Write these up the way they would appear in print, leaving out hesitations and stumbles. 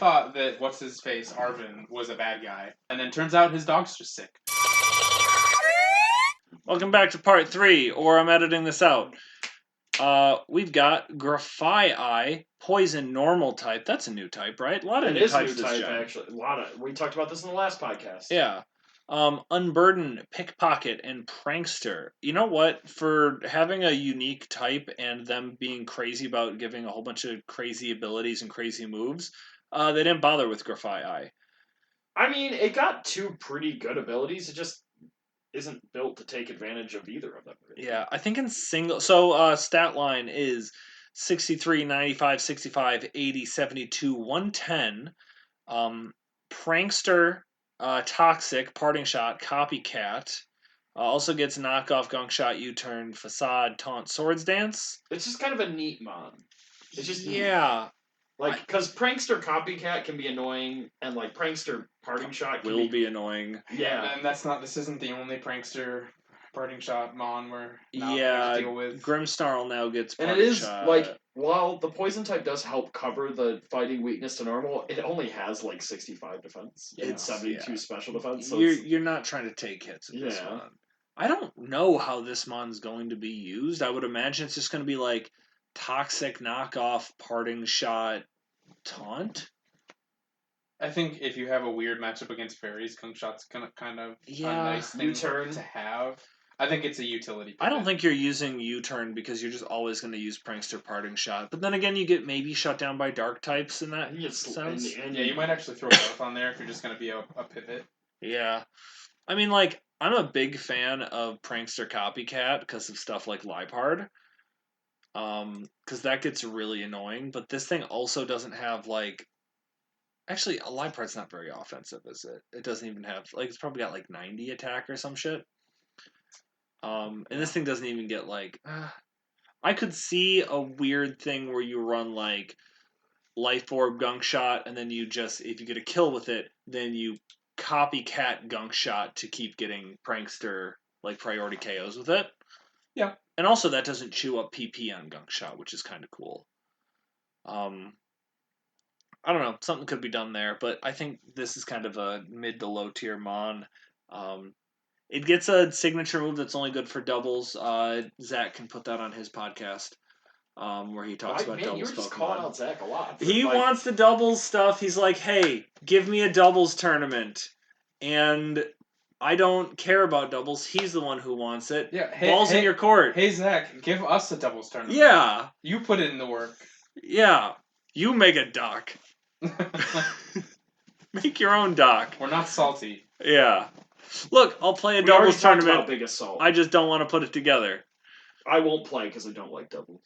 thought that what's-his-face, Arvin, was a bad guy. And then turns out his dog's just sick. Welcome back to part 3, or I'm editing this out. We've got Grafai, Poison Normal type. That's a new type, right? A lot of new types this gen. Actually. We talked about this in the last podcast. Yeah. Unburden, Pickpocket, and Prankster. You know what? For having a unique type and them being crazy about giving a whole bunch of crazy abilities and crazy moves, they didn't bother with Grafai. I mean, it got 2 pretty good abilities. It just isn't built to take advantage of either of them. Really. Yeah, I think in single... So, stat line is 63, 95, 65, 80, 72, 110. Prankster... Toxic, Parting Shot, Copycat. Also gets Knockoff, Gunk Shot, U-Turn, Facade, Taunt, Swords Dance. It's just kind of a neat mon. It's just yeah. Like, because Prankster Copycat can be annoying, and like Prankster Parting Shot will be annoying. Yeah, and this isn't the only Prankster Parting Shot mon we're now yeah, to deal with. Grimmsnarl now gets Parting Shot. And it is, Shot. like, while the Poison type does help cover the fighting weakness to normal, it only has, like, 65 defense and 72 special defense. So you're not trying to take hits with this mon. I don't know how this mon's going to be used. I would imagine it's just going to be, like, Toxic, Knockoff, Parting Shot, Taunt. I think if you have a weird matchup against fairies, Gunk Shot's kind of a nice thing to have. I think it's a utility. I don't think you're using U-Turn because you're just always going to use Prankster Parting Shot. But then again, you get maybe shut down by Dark types in that sense. And you might actually throw Darth on there if you're just going to be a pivot. Yeah. I mean, like, I'm a big fan of Prankster Copycat because of stuff like Lipard. Because that gets really annoying. But this thing also doesn't have, like... Actually, Lipard's not very offensive, is it? It doesn't even have... Like, it's probably got, like, 90 attack or some shit. And this thing doesn't even get, like... I could see a weird thing where you run, like, Life Orb Gunk Shot, and then you just... If you get a kill with it, then you copycat Gunk Shot to keep getting Prankster, like, priority KOs with it. Yeah. And also, that doesn't chew up PP on Gunk Shot, which is kind of cool. I don't know. Something could be done there, but I think this is kind of a mid to low tier mon. It gets a signature move that's only good for doubles. Zach can put that on his podcast, where he talks about doubles. You're just calling out Zach a lot. He wants the doubles stuff. He's like, hey, give me a doubles tournament. And I don't care about doubles. He's the one who wants it. Yeah, Balls in your court. Hey, Zach, give us a doubles tournament. Yeah. You put it in the work. Yeah. You make a doc. Make your own doc. We're not salty. Yeah. Look, I'll play a doubles tournament. Big Assault. I just don't want to put it together. I won't play because I don't like doubles.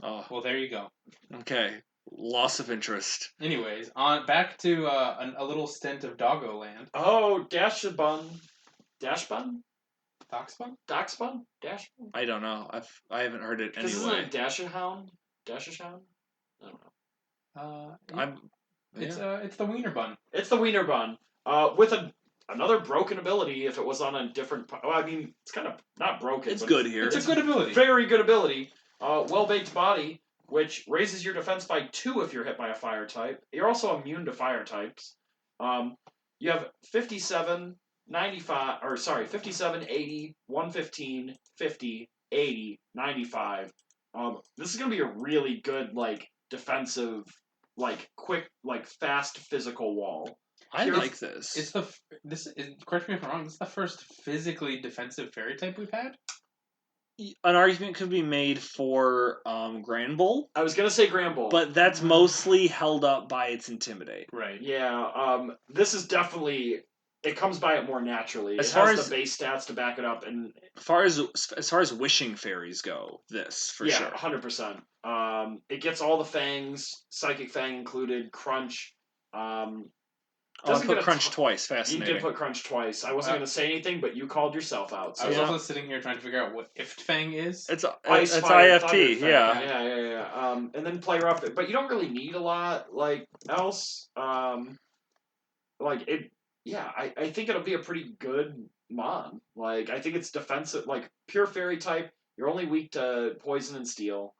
Oh, well, there you go. Okay. Loss of interest. Anyways, back to a little stint of Doggo Land. Oh, Dashbun. Dashbun? Doxbun? Doxbun? Dashbun? I don't know. I haven't heard it anyway. Isn't it Dashahound? Dashahound? I don't know. It's the Wiener Bun. It's the Wiener Bun. With another broken ability if it was on a different... Well, I mean, it's kind of not broken. It's good here. It's a good ability. Very good ability. Well-Baked Body, which raises your defense by 2 if you're hit by a fire type. You're also immune to fire types. You have 57, 80, 115, 50, 80, 95. This is going to be a really good, like, defensive, like, quick, like, fast physical wall. I like this. Correct me if I'm wrong, this is the first physically defensive fairy type we've had? An argument could be made for Grand Bull. I was going to say Grand Bull. But that's mostly held up by its Intimidate. Right. Yeah, this is definitely... It comes by it more naturally. It has the base stats to back it up. And as far as wishing fairies go, this, for sure. Yeah, 100%. It gets all the fangs, Psychic Fang included, Crunch. I put Crunch twice. Fascinating. You did put Crunch twice. I wasn't going to say anything, but you called yourself out. So. I was also sitting here trying to figure out what Ift Fang is. It's IFT, yeah. Yeah. And then play rough. But you don't really need a lot, like, else. I think it'll be a pretty good mon. Like, I think it's defensive, like, pure fairy type. You're only weak to poison and steel.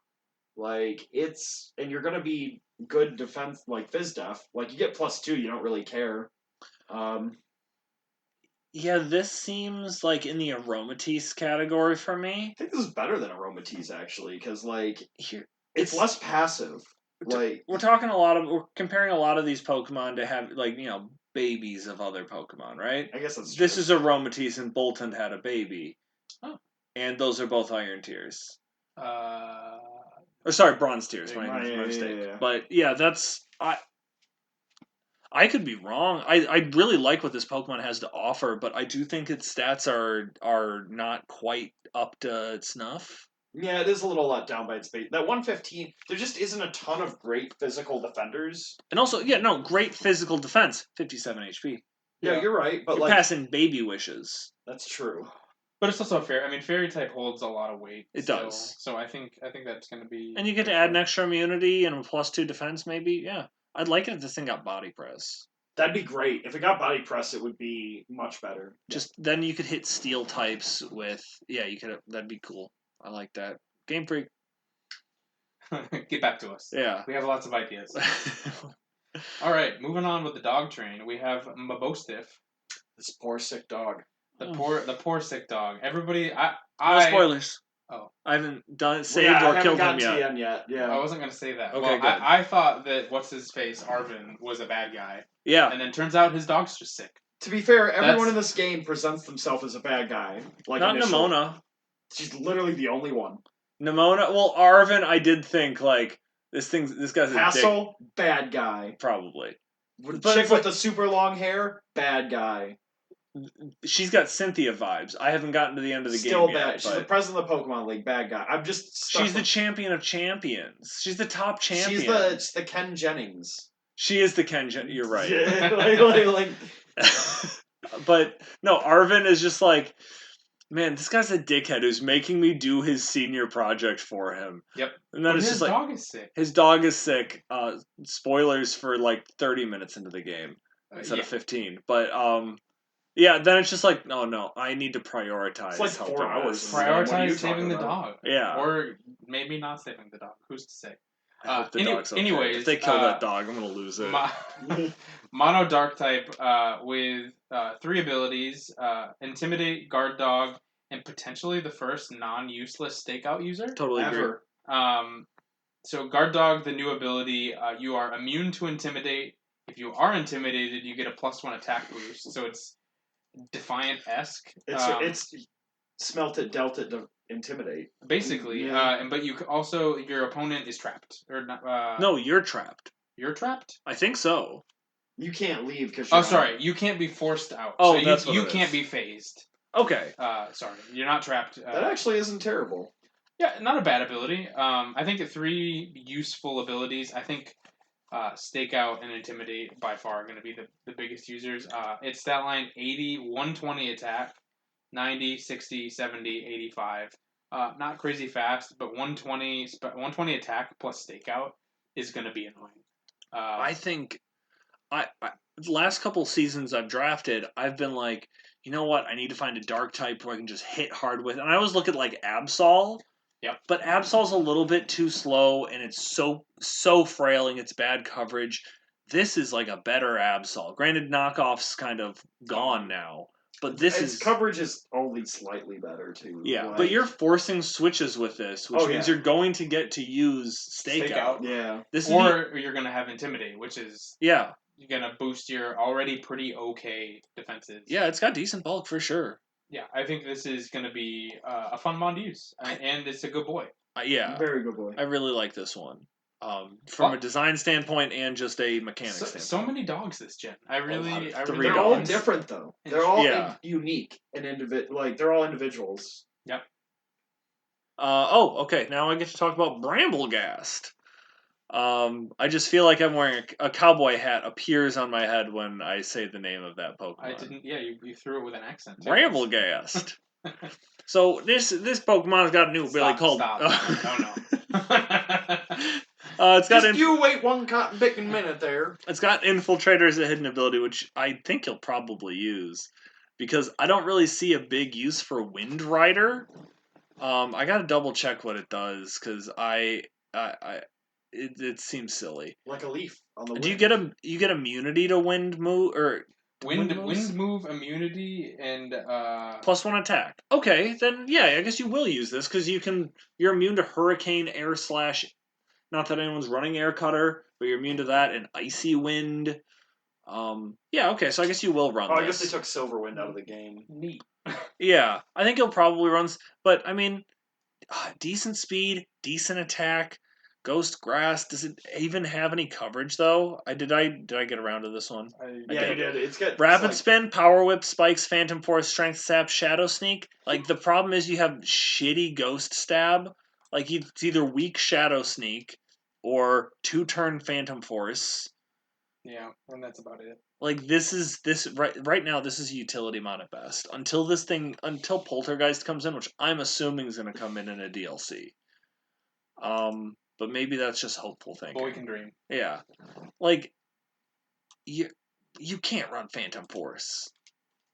Like, and you're going to be good defense, like Fizz Def. Like, you get +2, you don't really care. Yeah, this seems like in the Aromatisse category for me. I think this is better than Aromatisse, actually, because, like, Here, it's less passive. Like, we're comparing a lot of these Pokemon to have, like, babies of other Pokemon, right? I guess that's true. This is Aromatisse, and Boltund had a baby. Oh. And those are both Iron Tears. Uh, Or sorry, Bronze Tears. My yeah, mistake. yeah. But yeah, that's I could be wrong. I really like what this Pokemon has to offer, but I do think its stats are not quite up to snuff. Yeah, it is a little let down by its base. That 115, there just isn't a ton of great physical defenders. And also, yeah, no, great physical defense, 57 HP. Yeah, you're right, but You're like passing baby wishes. that's true. but it's also fair. I mean, Fairy type holds a lot of weight. It still, does. So I think that's going to be. And you get to add an extra immunity and a +2 defense, maybe. Yeah, I'd like it if this thing got body press. That'd be great. If it got body press, it would be much better. Just then you could hit steel types with you could. That'd be cool. I like that. Game Freak. Get back to us. Yeah. We have lots of ideas. All right, moving on with the dog train. We have Mabostiff. This poor sick dog. The poor sick dog. Everybody, No spoilers. Oh, I haven't saved or killed him yet. Yeah, I wasn't gonna say that. Okay, well, good. I thought that what's his face Arvin was a bad guy. Yeah. And then turns out his dog's just sick. To be fair, everyone in this game presents themselves as a bad guy. Like not initially. Nimona. She's literally the only one. Nimona. Well, Arvin, I did think like this guy's a Hassel, dick. bad guy. Probably. Chick with the super long hair, bad guy. She's got Cynthia vibes. I haven't gotten to the end of the Still game bad. yet. She's the president of the Pokemon League, bad guy. I'm just. She's the champion of champions. She's the top champion. She's the Ken Jennings. She is the Ken. You're right. Yeah, like. But no, Arvin is just like, man, this guy's a dickhead who's making me do his senior project for him. Yep. And then it's his just dog is sick. His dog is sick. Spoilers for like 30 minutes into the game instead of 15. But yeah, then it's just like, no, I need to prioritize. It's like 4 hours. Prioritize saving the dog. Yeah. Or maybe not saving the dog. Who's to say? I hope the dog's okay. Anyways, if they kill that dog, I'm gonna lose it. Mono Dark type with 3 abilities: Intimidate, Guard Dog, and potentially the first non-useless Stakeout user. Totally ever. agree. So Guard Dog, the new ability, you are immune to Intimidate. If you are intimidated, you get a +1 attack boost. So it's Defiant-esque. It's smelt it, dealt it, intimidate. Basically, yeah. But you also your opponent is trapped or not. No, you're trapped. You're trapped. I think so. You can't leave because. Oh, sorry. You can't be forced out. Oh, so that's you what it can't is. be phased. Okay. Sorry, you're not trapped. That actually isn't terrible. Yeah, not a bad ability. I think 3 useful abilities. I think Stakeout and Intimidate by far are going to be the biggest users. It's stat line 80, 120 attack, 90, 60, 70, 85. Not crazy fast, but 120 attack plus Stakeout is going to be annoying. I think the last couple seasons I've drafted, I've been like, you know what? I need to find a dark type where I can just hit hard with. And I always look at like Absol. Yep. But Absol's a little bit too slow, and it's so frail, and it's bad coverage. This is like a better Absol. Granted, knockoff's kind of gone now, but its coverage is only slightly better too. Yeah, but you're forcing switches with this, which means you're going to get to use Stakeout. Yeah. Or you're going to have Intimidate, which is you're going to boost your already pretty okay defenses. Yeah, it's got decent bulk for sure. Yeah, I think this is going to be a fun mon to use, and it's a good boy. Yeah, very good boy. I really like this one. From a design standpoint and just a mechanics standpoint. So many dogs this gen. They're all different though. They're all unique and they're all individuals. Yep. Okay. Now I get to talk about Bramblegast. I just feel like I'm wearing a cowboy hat appears on my head when I say the name of that Pokemon. I didn't. Yeah, you threw it with an accent. Bramblegast. So this Pokemon's got a new ability called. Oh no. It's got you wait one cotton picking minute there. It's got Infiltrator as a hidden ability, which I think you'll probably use because I don't really see a big use for Wind Rider. I gotta double check what it does because it seems silly. Like a leaf on the wind. Do you get immunity to wind move or Wind moves? move immunity and +1 attack. Okay, then yeah, I guess you will use this because you're immune to hurricane air slash. Not that anyone's running air cutter, but you're immune to that and icy wind. Yeah, okay, so I guess you will run Oh, this. I guess they took Silverwind out of the game. neat. Yeah, I think he'll probably run, but I mean, decent speed, decent attack. Ghost Grass. Does it even have any coverage though? Did I get around to this one? Yeah, you did. It's got Rapid it's Spin, Power Whip, Spikes, Phantom Force, Strength Sap, Shadow Sneak. Like the problem is you have shitty Ghost Stab. Like it's either weak Shadow Sneak or 2-turn Phantom Force. Yeah, and that's about it. Like this right now. This is utility mod at best. Until Poltergeist comes in, which I'm assuming is going to come in a DLC. But maybe that's just hopeful thinking. Boy can dream. Yeah, like you can't run Phantom Force.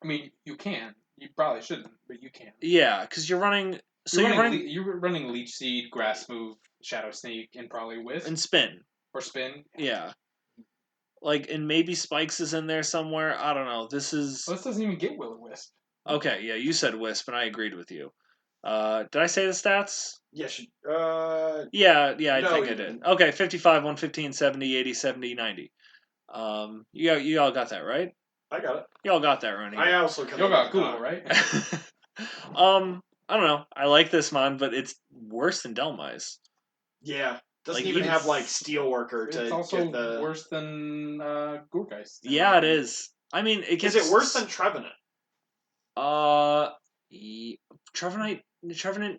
I mean, you can. You probably shouldn't, but you can. Yeah, because you're running. So you're running Leech Seed, Grass Move, Shadow Sneak, and probably Wisp and spin. or Spin. Yeah. Like, and maybe Spikes is in there somewhere. I don't know. This doesn't even get Will-O-Wisp. Okay, yeah, you said Wisp, and I agreed with you. Did I say the stats? Yes. Yeah, I No, think I you did. didn't. Okay, 55, 115, 70, 80, 70, 90. You all got that, right? I got it. You all got that, right? I also You got cool, right? I don't know. I like this mod, but it's worse than Delmise. Yeah. Doesn't Like, even have like it's- Steelworker to It's also get the. worse than Gourgeist. Yeah, it is. I mean, it gets. Is it worse than Trevenant? Trevenant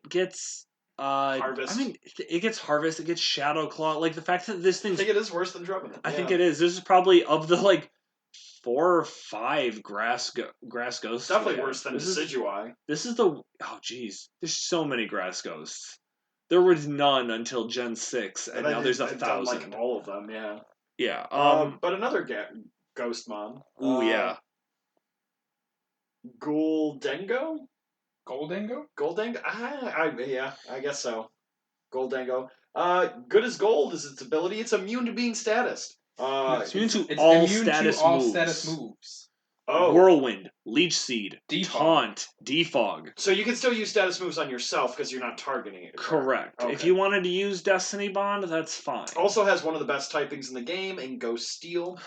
gets. Harvest. I mean, it gets Harvest. It gets Shadow Claw. Like the fact that this I thing. think it is worse than Trevenant. I think it is. This is probably of the 4 or 5 grass ghosts. Definitely worse than Decidueye. This is the jeez. There's so many grass ghosts. There was none until Gen 6, and now there's 1,000. Like all of them, yeah. Yeah. But another ghost mod. Yeah. Goldengo? Goldengo? Goldengo? I guess so. Goldengo. Good as gold is its ability. It's immune to being status. It's immune to all status moves. Oh. Whirlwind, Leech Seed, Defog. Taunt, Defog. So you can still use status moves on yourself because you're not targeting it. Correct. Okay. If you wanted to use Destiny Bond, that's fine. Also has one of the best typings in the game in Ghost Steel.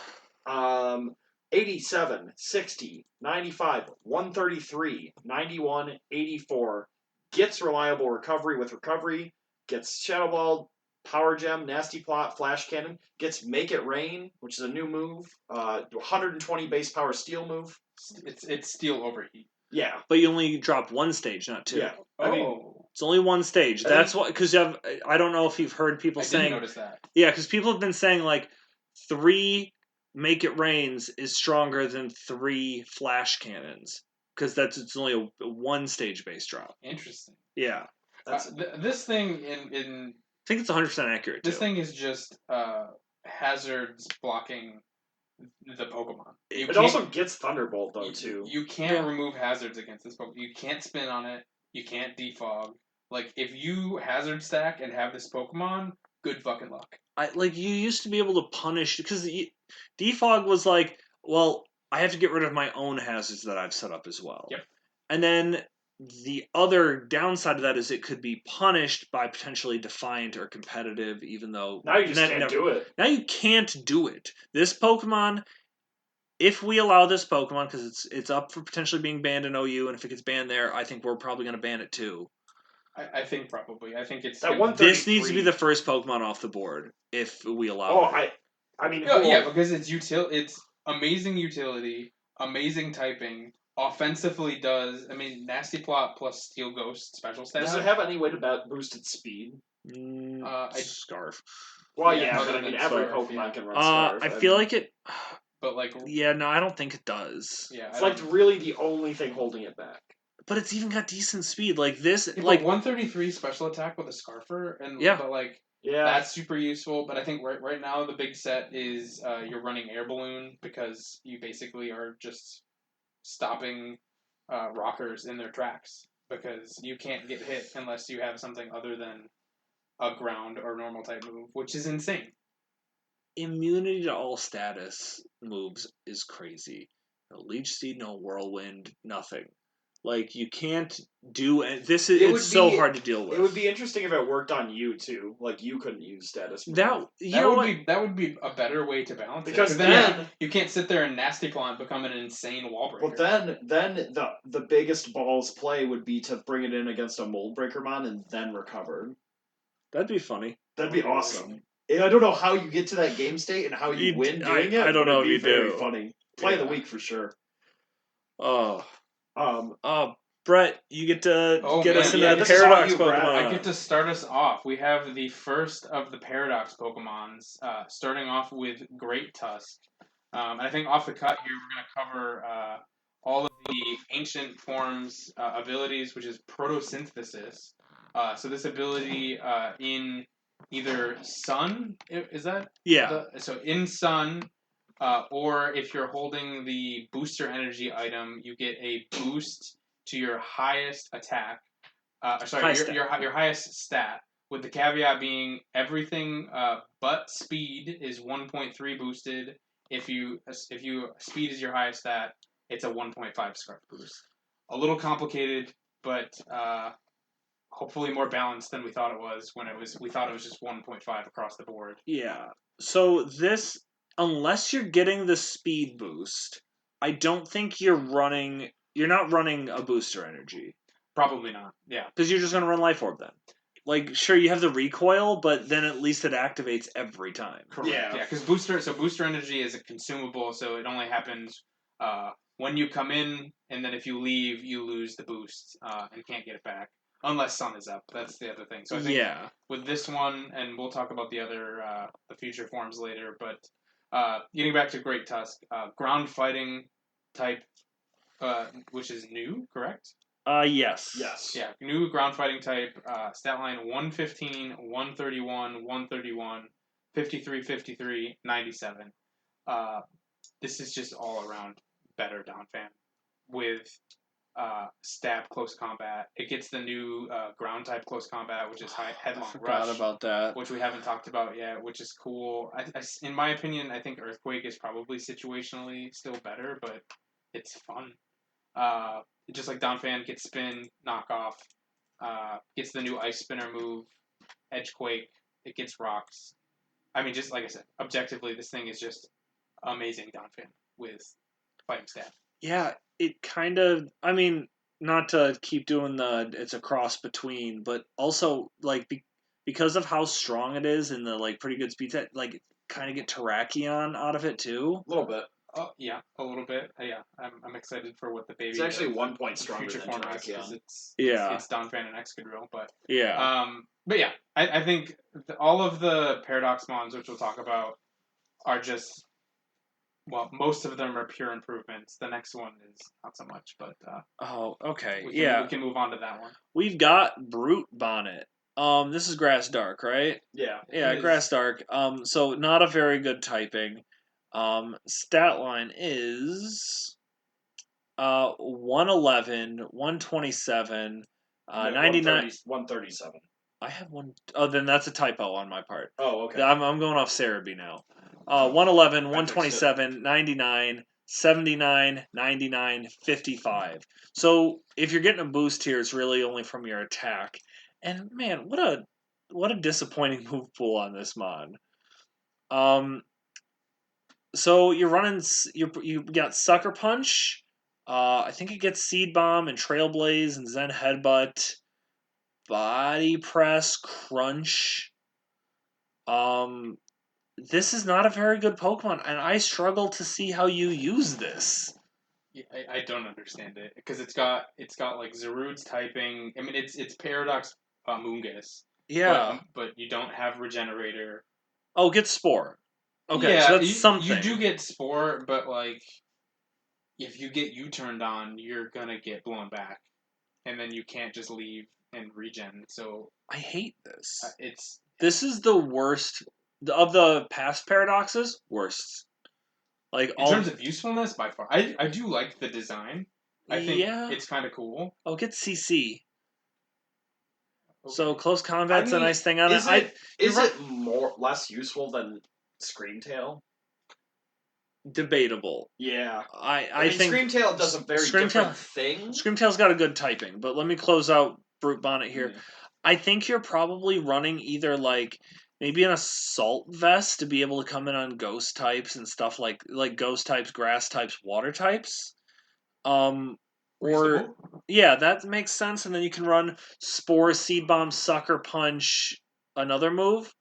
87, 60, 95, 133, 91, 84. Gets reliable recovery with recovery. Gets Shadow Ball, Power Gem, Nasty Plot, Flash Cannon. Gets Make It Rain, which is a new move. 120 base power steel move. It's Steel Overheat. Yeah. But you only drop 1 stage, not 2. Yeah. I mean, it's only 1 stage. That's why, because I don't know if you've heard people saying. I didn't notice that. Yeah, because people have been saying 3 Make It Rains is stronger than 3 Flash Cannons because it's only a 1 stage base drop. Interesting. Yeah. This thing in I think it's 100% accurate. This thing is just hazards blocking the Pokemon. It also gets Thunderbolt though too. You can't remove hazards against this Pokemon. You can't spin on it. You can't defog. If you hazard stack and have this Pokemon, good fucking luck. You used to be able to punish because defog was well, I have to get rid of my own hazards that I've set up as well. Yep. And then the other downside of that is it could be punished by potentially Defiant or Competitive, even though now you just can't do it. Now you can't do it. This Pokemon, if we allow this Pokemon, because it's up for potentially being banned in OU, and if it gets banned there, I think we're probably going to ban it too. I think probably. I think it's this needs to be the first Pokemon off the board if we allow it. I mean, because it's amazing utility, amazing typing. Offensively does, Nasty Plot plus Steel Ghost special stat. Does it have any way to boost its speed? Scarf. Well, but every Pokemon can run Scarf. I feel like it... But no, I don't think it does. Yeah, it's really the only thing holding it back. But it's even got decent speed. This... 133 special attack with a Scarfer, that's super useful, but I think right now the big set is you're running Air Balloon because you basically are just stopping rockers in their tracks because you can't get hit unless you have something other than a ground or normal type move, which is insane. Immunity to all status moves is crazy. No leech seed, no whirlwind, nothing. Like you can't do this. It's so hard to deal with. It would be interesting if it worked on you too. Like you couldn't use status. Move. That would be a better way to balance because it. then you can't sit there and nasty claw and become an insane wall breaker. But then the biggest balls play would be to bring it in against a mold breaker mon and then recover. That'd be funny. That'd be awesome. And I don't know how you get to that game state and how you win doing it. I don't know if you very do. Funny play of the week for sure. Oh, Brett, you get to get us into yeah, the Paradox you, Pokemon. I get to start us off. We have the first of the Paradox Pokemons, starting off with Great Tusk. And I think off the cut here, we're going to cover all of the ancient forms abilities, which is Protosynthesis. So this ability in either Sun, is that? Yeah. So in Sun, or if you're holding the Booster Energy item, you get a boost to your highest attack. Your highest stat. With the caveat being everything but speed is 1.3 boosted. If you speed is your highest stat, it's a 1.5 scarf boost. A little complicated, but hopefully more balanced than we thought it was when we thought it was just 1.5 across the board. Yeah. So this, unless you're getting the speed boost, I don't think you're not running a booster energy. Probably not. Yeah. Because you're just going to run Life Orb then. Like, sure, you have the recoil, but then at least it activates every time. Correct. Yeah, because booster energy is a consumable, so it only happens when you come in, and then if you leave, you lose the boost and can't get it back. Unless Sun is up. That's the other thing. So I think with this one, and we'll talk about the other the future forms later, but getting back to Great Tusk, ground fighting type, which is new, correct? Yes. Yeah, new ground fighting type, stat line 115, 131, 131, 53, 53, 97. This is just all around better Donphan with stab close combat. It gets the new ground type close combat, which is headlong rush. About that. Which we haven't talked about yet, which is cool. In my opinion, I think Earthquake is probably situationally still better, but it's fun. Just like Donphan gets spin, knockoff, gets the new ice spinner move, Edgequake, it gets rocks. I mean, just like I said, objectively, this thing is just amazing Donphan with fighting stab. Yeah, it kind of, I mean, not to keep doing it's a cross between, but also, like, because of how strong it is and the, like, pretty good speed set, like, kind of get Terrakion out of it, too. A little bit. Oh, yeah, a little bit. Yeah, I'm excited for what the baby. It's actually 1 point stronger future than Terrakion. It's Donphan and Excadrill, but but yeah, I think all of the Paradox Mons, which we'll talk about, are just most of them are pure improvements. The next one is not so much, but okay, we can move on to that one. We've got Brute Bonnet. This is Grass Dark, right? Yeah, Grass Dark. So not a very good typing. Stat line is 111, 127, 99, 137. I have one. Oh, then that's a typo on my part. Oh, okay. I'm going off Cerebi now. 111, 127, 99, 79, 99, 55. So if you're getting a boost here, it's really only from your attack. And man, what a disappointing move pool on this mon. So you're running. You got Sucker Punch. I think it gets Seed Bomb and Trailblaze and Zen Headbutt. Body Press, Crunch. This is not a very good Pokemon, and I struggle to see how you use this. Yeah, I don't understand it because it's got like Zarude's typing. I mean, it's Paradox Moongus. Yeah, but you don't have Regenerator. Oh, get Spore. Okay, yeah, so that's something. You do get Spore, but like, if you get U-turned on, you're gonna get blown back, and then you can't just leave and regen. So I hate this. This is the worst of the past paradoxes. Worst. Like in terms of usefulness, by far, I do like the design. I think it's kind of cool. Oh, get CC. So Okay. close combat's a mean, nice thing on it. Is it less useful than Screamtail? Debatable. Yeah. I mean, think Screamtail does a very different thing. Screamtail's got a good typing, but let me close out Brute Bonnet here. Yeah. I think you're probably running either like maybe an assault vest to be able to come in on ghost types and stuff like ghost types, grass types, water types. Or Reasonable. yeah, that makes sense. And then you can run Spore, Seed Bomb, Sucker Punch, another move.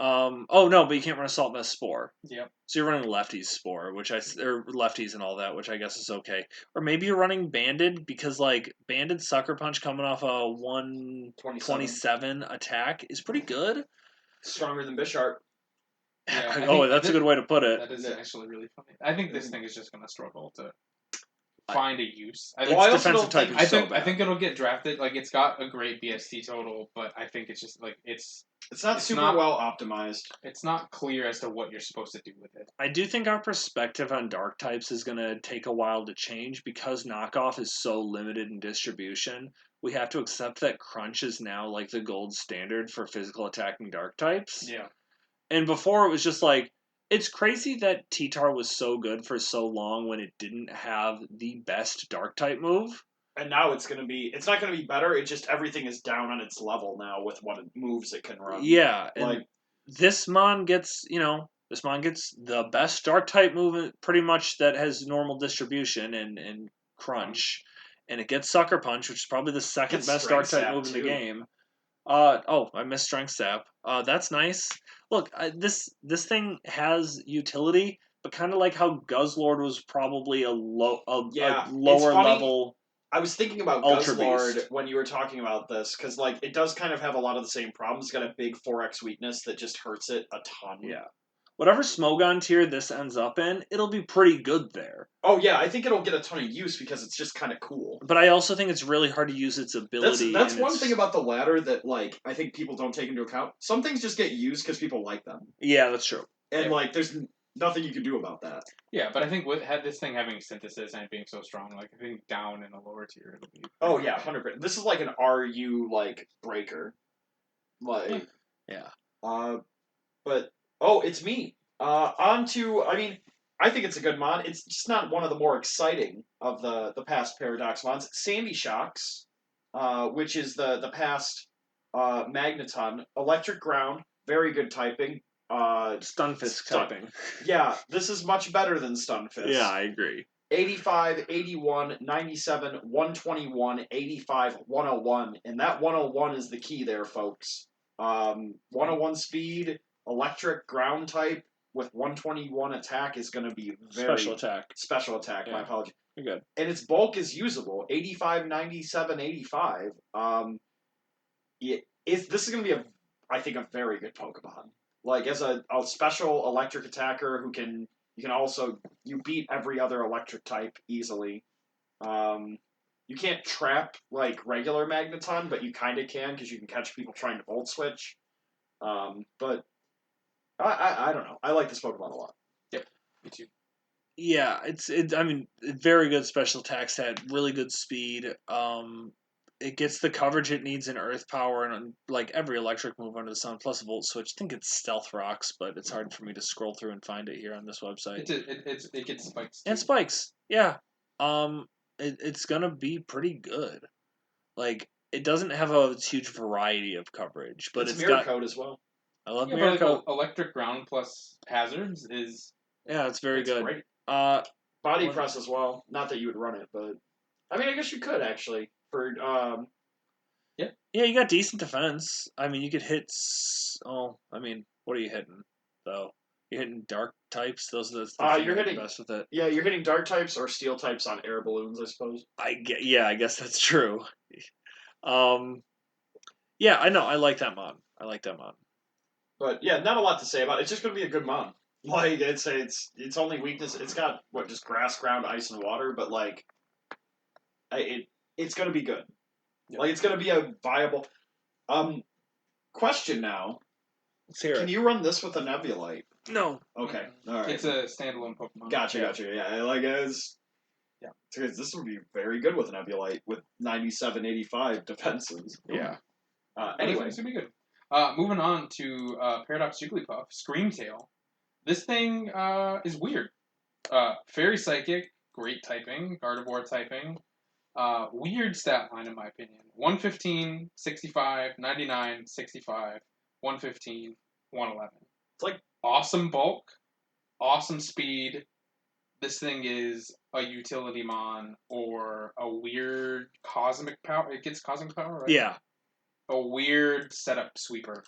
Oh no, but you can't run Assault Vest Spore. Yep. So you're running Lefty's Spore, or Lefties and all that, which I guess is okay. Or maybe you're running Banded because like Banded Sucker Punch coming off a 127 attack is pretty good. Stronger than Bisharp. Yeah, That's a good way to put it. That is actually really funny. I think this thing is just going to struggle to I- find a use. Its Well, I also defensive don't type think- is so I bad. think it'll get drafted. Like it's got a great BST total, but I think it's just like it's not It's super not- well optimized. not clear as to what you're supposed to do with it. I do think our perspective on dark types is going to take a while to change because knockoff is so limited in distribution. We have to accept that crunch is now like the gold standard for physical attacking dark types. Yeah. And before it was just like, it's crazy that T-Tar was so good for so long when it didn't have the best dark type move. And now it's not gonna be better, it's just everything is down on its level now with what moves it can run. Yeah, and Like this mon gets the best dark type move pretty much that has normal distribution and crunch, and it gets sucker punch, which is probably the second Gets best dark strength type sap, move in the too. game. I missed strength sap. That's nice. Look, this thing has utility, but kind of like how Guzzlord was probably a Yeah, a it's lower funny. level. I was thinking about Ultra Guzzlord Beast. when you were talking about this, because like it does kind of have a lot of the same problems. It's got a big 4x weakness that just hurts it a ton. Yeah. Whatever Smogon tier this ends up in, it'll be pretty good there. Oh yeah, I think it'll get a ton of use because it's just kind of cool. But I also think it's really hard to use its ability. That's one thing about the ladder that like I think people don't take into account. Some things just get used because people like them, Yeah, that's true. and Yeah. like there's nothing you can do about that. Yeah, but I think had this thing having synthesis and it being so strong, like I think down in a lower tier it'll be. Oh yeah, 100%. This is like an RU like breaker, like Yeah. But oh, it's me. On to I think it's a good mod. It's just not one of the more exciting of the past Paradox mods. Sandy Shocks, which is the past Magneton. Electric Ground, very good typing. Stunfisk typing. Yeah, this is much better than Stunfisk. Yeah, I agree. 85, 81, 97, 121, 85, 101. And that 101 is the key there, folks. 101 speed, electric ground type with 121 attack is going to be very... Special attack. Special attack, my Yeah. apology. You're good. And its bulk is usable. 85, 97, 85. This is going to be, I think, a very good Pokemon. Like, as a special electric attacker who can... You beat every other electric type easily. You can't trap, like, regular Magneton, but you kind of can, because you can catch people trying to Volt Switch. But, I don't know. I like this Pokemon a lot. Yep, me too. Yeah, very good special attack set, really good speed. It gets the coverage it needs in Earth Power and like every electric move under the sun, plus Volt Switch. I think it's Stealth Rocks, but it's hard for me to scroll through and find it here on this website. It gets spikes. And spikes, yeah. It's gonna be pretty good. Like it doesn't have a huge variety of coverage, but it's got Mirror Coat as well. I love Yeah, Mirror but Coat. like electric ground plus hazards is. Yeah, it's very good. Great. What- Body Press as well. Not that you would run it, but I guess you could actually for Yeah, you got decent defense. You could hit. What are you hitting though? You're hitting dark types. Those are the things you're that are hitting- best with it. Yeah, you're hitting dark types or steel types on air balloons, I suppose. I guess that's true. Yeah, I know. I like that mod. But yeah, not a lot to say about it. It's just going to be a good mod. Like it's only weakness. It's got just grass, ground, ice, and water. But like, it's going to be good. Yep. Like it's going to be a viable. Question now. Let's hear Can you run this with a Nebulite? No. Okay, all right. It's a standalone Pokemon. Gotcha. Yeah, like it's. Yeah. Because this would be very good with a Nebulite with 97, 85 defenses. Yeah. Anyway, It's gonna be good. Moving on to Paradox Jigglypuff, Screamtail. This thing is weird. Fairy Psychic, great typing, Gardevoir typing. Weird stat line in my opinion. 115, 65, 99, 65, 115, 111. it's like Awesome bulk, awesome speed. This thing is a utility mon or a weird cosmic power. It gets cosmic power, right? Yeah. A weird setup sweeper.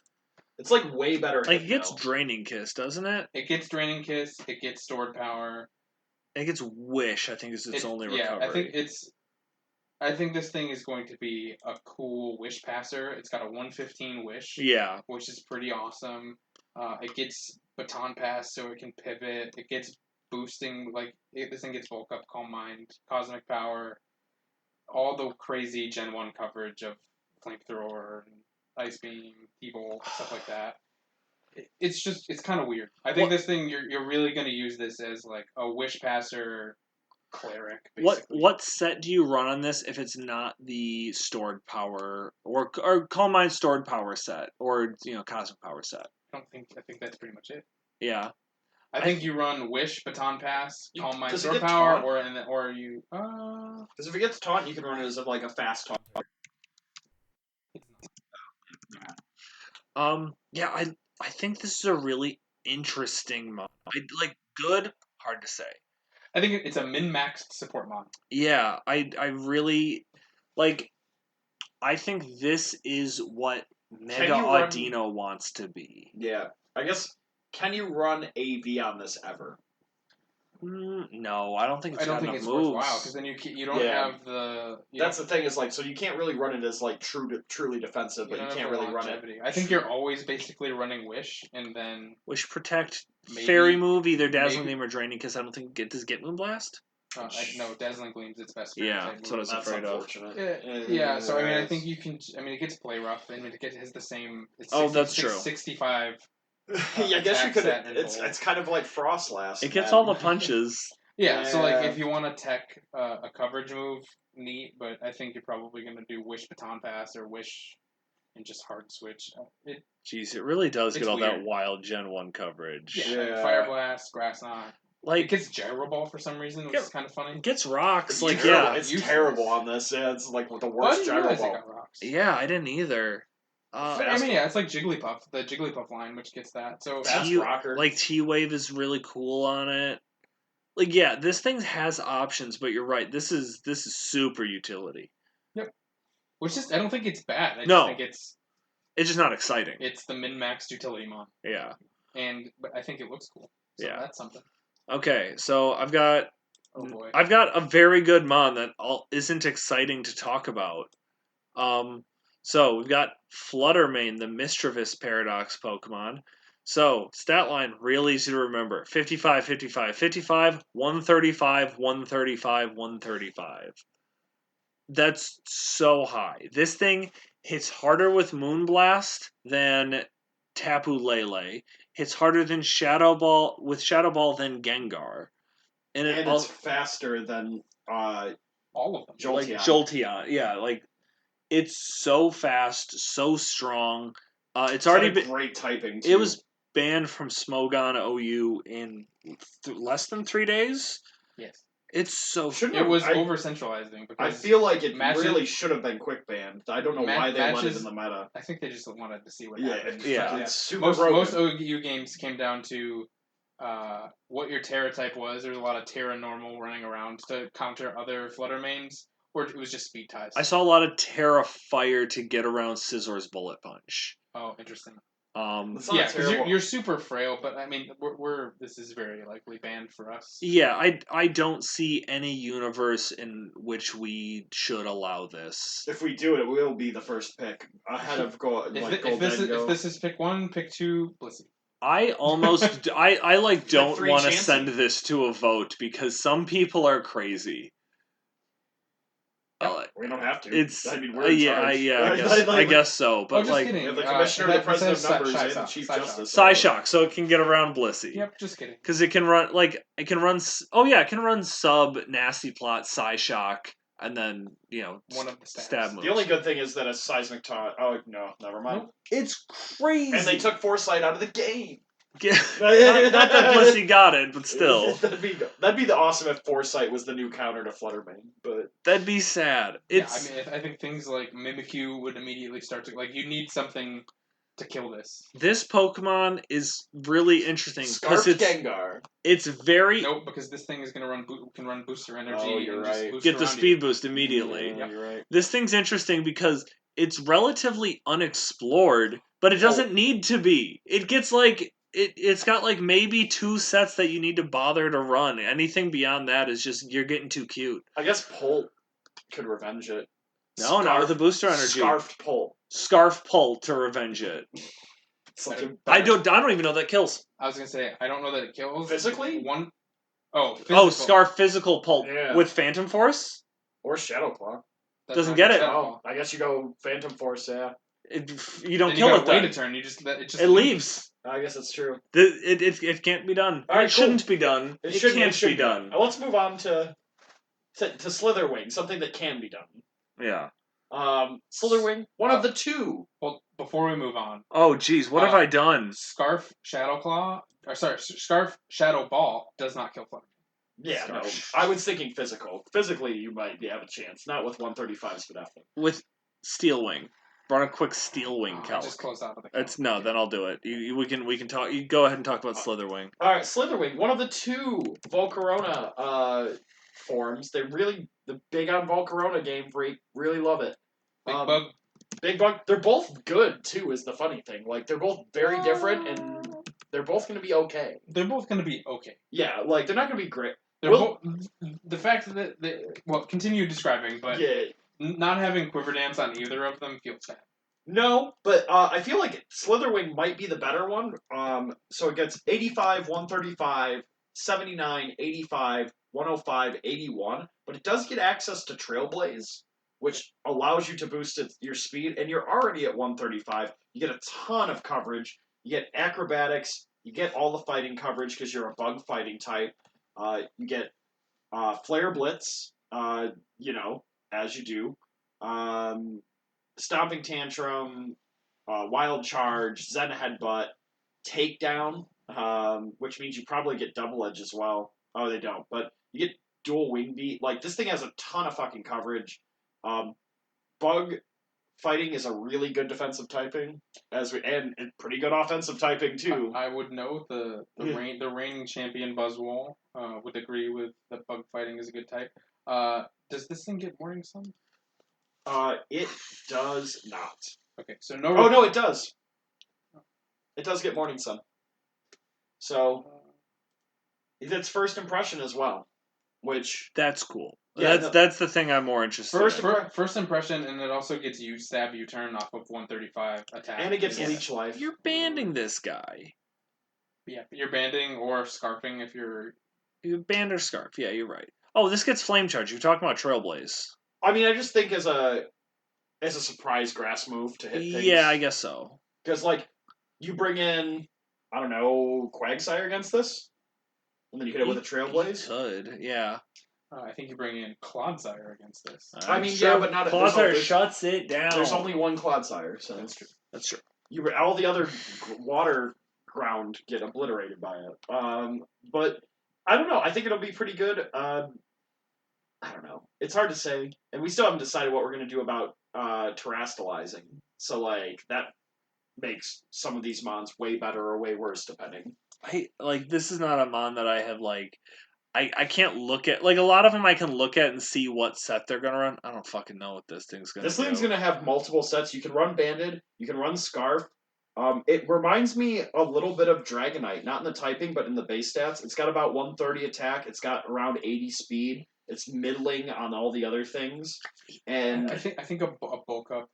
it's like way better. Like, it Hypno. gets Draining Kiss, doesn't it? It gets Draining Kiss. It gets stored power. It gets Wish, I think, is its only recovery. I think this thing is going to be a cool wish passer. It's got a 115 wish, Yeah. which is pretty awesome. It gets baton pass, so it can pivot. It gets boosting, this thing gets bulk up, Calm Mind, Cosmic Power, all the crazy Gen 1 coverage of Flamethrower, and Ice Beam, T-Bolt, stuff like that. It's kind of weird. I think this thing, you're really going to use this as like a wish passer cleric, basically. What set do you run on this if it's not the stored power or Calm Mind stored power set or Cosmic Power set? I think that's pretty much it. Yeah. I think you run Wish, Baton Pass, Calm Mind, does it Sword get Power, taunt? or you. Because if it gets taunt, you can run it as like a fast taunt. Yeah, I think this is a really interesting mod. Good, hard to say. I think it's a min-maxed support mod. Yeah, I really like. I think this is what Mega Audino wants to be. Yeah, I guess. Can you run AV on this ever? No, I don't think it's. I don't think enough it's moves. worthwhile because then you don't have the. That's the thing is so you can't really run it as like truly defensive, but you can't really run it. I think you're always basically running Wish and then Wish Protect Fairy move, either Dazzling Gleam or Draining Kiss. I don't think does Get Moonblast. No, Dazzling Gleam's its best. Yeah, that's what I was afraid of. Yeah, so I mean, I think you can. I mean, it gets play rough. I mean, it has the same. It's that's true. 65. I guess you could. It's kind of like Frostlass. It gets all the punches. Yeah, so like if you want to tech a coverage move, neat. But I think you're probably going to do Wish Baton Pass or Wish and just hard switch. Jeez, it really does get all weird. that wild Gen 1 coverage. Yeah. Fire Blast, Grass Knot. Like, it gets Gyro Ball for some reason, which is kind of funny. It gets rocks. It's terrible on this. Yeah, it's like the worst Gyro Ball. Yeah, I didn't either. It's like Jigglypuff, the Jigglypuff line, which gets that. So Fast Rocker. Like T-Wave is really cool on it. Like, yeah, this thing has options, but you're right. This is super utility. Yep. Which is, I don't think it's bad. I just think it's just not exciting. It's the min-maxed utility mon. Yeah. But I think it looks cool. So that's something. Okay, so I've got a very good mon that isn't exciting to talk about. So we've got Fluttermane, the Mischievous Paradox Pokemon. So, stat line, real easy to remember. 55, 55, 55, 135, 135, 135. That's so high. This thing hits harder with Moonblast than Tapu Lele. Hits harder than Shadow Ball than Gengar. And it's faster than all of them. Jolteon. Like Jolteon. Yeah, like it's so fast, so strong. It's already been great typing too. It was banned from Smogon OU in less than 3 days. Yes. It's so... It was over-centralizing. I feel like it really should have been quick banned. I don't know why they let it in the meta. I think they just wanted to see what happened. Yeah, it's super most OU games came down to what your Terra type was. There was a lot of Terra normal running around to counter other Fluttermanes, or it was just speed ties. I saw a lot of Terra Fire to get around Scissor's Bullet Punch. Oh, interesting. Because you're super frail, but I mean, this is very likely banned for us. Yeah, I don't see any universe in which we should allow this. If we do it, it will be the first pick ahead of if this is pick 1, pick 2, Blissey. I almost I don't want to send this to a vote because some people are crazy. We don't have to. We're in charge. I guess so. But just kidding. The commissioner, the president of numbers, and the chief justice. Psyshock, so it can get around Blissey. Yep, just kidding. Because it can run it can run sub Nasty Plot Psyshock and then One of the stats. stab moves. The only good thing is that a seismic taunt. Oh no, never mind. Nope. It's crazy. And they took Foresight out of the game. not that Blissey got it, but still. that'd be awesome if Foresight was the new counter to Fluttermane, but That'd be sad. It's I mean, I think things like Mimikyu would immediately start to you need something to kill this. This Pokemon is really interesting Scarfed because Gengar. it's very Nope, because this thing is gonna run booster energy. Oh, you're and just right. boost get the around speed you. boost immediately. Yeah, you're right. This thing's interesting because it's relatively unexplored, but it doesn't need to be. It gets it's got maybe 2 sets that you need to bother to run. Anything beyond that is just you're getting too cute. I guess Pult could revenge it. No, not with the booster energy. Scarfed Pult. Scarf Pull to revenge it. Such a I don't even know that kills. I was gonna say I don't know that it kills Physically? one. Oh, physical. Oh, Scarf Physical Pulp Yeah. with Phantom Force? Or Shadow Claw. That's doesn't not get gonna it. Shadow Claw. I guess you go Phantom Force, yeah. You don't Then you kill gotta it wait then. a turn. You just It leaves. I guess it's true. It can't be done. All right, It shouldn't be done. It can't be done. Let's move on to Slitherwing, something that can be done. Yeah. Slitherwing, one of the 2. Well, before we move on, Oh, geez. What have I done? Scarf Shadow Claw, or sorry, Scarf Shadow Ball does not kill Fluttermane. Yeah, no. I was thinking physical. Physically, you might have a chance. Not with 135 Spadaffa. With Steel Wing. Run a quick Steel Wing I calc. just closed out of the. It's no. Then I'll do it. We can talk. You go ahead and talk about Slitherwing. All right, Slitherwing, one of the 2 Volcarona forms. They're big on Volcarona, Game Freak. Really love it. Big Bug. They're both good too. Is the funny thing. They're both very different, and they're both going to be okay. They're both going to be okay. Yeah, they're not going to be great. The fact that continue describing, but yeah. Not having Quiver Dance on either of them feels bad. No, but I feel like Slitherwing might be the better one. So it gets 85, 135, 79, 85, 105, 81, but it does get access to Trailblaze, which allows you to boost your speed, and you're already at 135. You get a ton of coverage. You get acrobatics. You get all the fighting coverage because you're a bug fighting type. You get Flare Blitz, as you do. Stomping Tantrum, Wild Charge, Zen Headbutt, Takedown, which means you probably get Double Edge as well. Oh, they don't, but you get Dual Wing Beat. This thing has a ton of fucking coverage. Bug Fighting is a really good defensive typing, and pretty good offensive typing too. I would know the reigning champion Buzzwole would agree with that Bug Fighting is a good type. Does this thing get Morning Sun? It does not. Okay, so no. Oh no, it does. It does get Morning Sun. So it's first impression as well, which that's cool. Yeah, that's the thing I'm more interested in. First impression, and it also gets stab U-turn off of 135 attack. And it gets Leech Life. You're banding this guy. Yeah, you're banding or scarfing if you're band or scarf. Yeah, you're right. Oh, this gets Flame Charge. You're talking about Trailblaze. I mean, I just think as a surprise grass move to hit things. Yeah, I guess so. Because you bring in, I don't know, Quagsire against this, and then you hit it with a Trailblaze. Could, yeah. I think you bring in Clodsire against this. I mean, yeah, but not Clodsire shuts it down. There's only one Clodsire, so that's true. That's true. All the other water ground get obliterated by it. But I don't know. I think it'll be pretty good. I don't know. It's hard to say, and we still haven't decided what we're going to do about terastallizing. So that makes some of these mons way better or way worse depending. This is not a mon that I have I can't look at a lot of them. I can look at and see what set they're gonna run. I don't fucking know what this thing's gonna. This thing's gonna have multiple sets. You can run Banded. You can run Scarf. It reminds me a little bit of Dragonite, not in the typing, but in the base stats. It's got about 130 attack. It's got around 80 speed. It's middling on all the other things, and I think a bulk up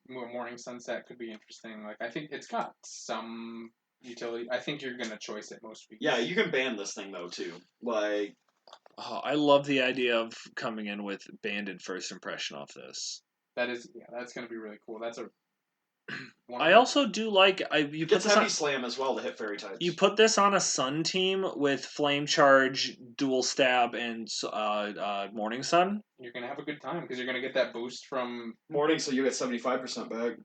Morning Sunset could be interesting. I think it's got some utility. I think you're gonna choice it most weeks. Yeah, you can ban this thing though too. I love the idea of coming in with banded first impression off this. That's gonna be really cool. That's I also do like you put Gets this heavy on, slam as well to hit fairy types. you put this on a Sun team with Flame Charge, Dual Stab, and Morning Sun. You're gonna have a good time because you're gonna get that boost from Morning, so you get 75% back.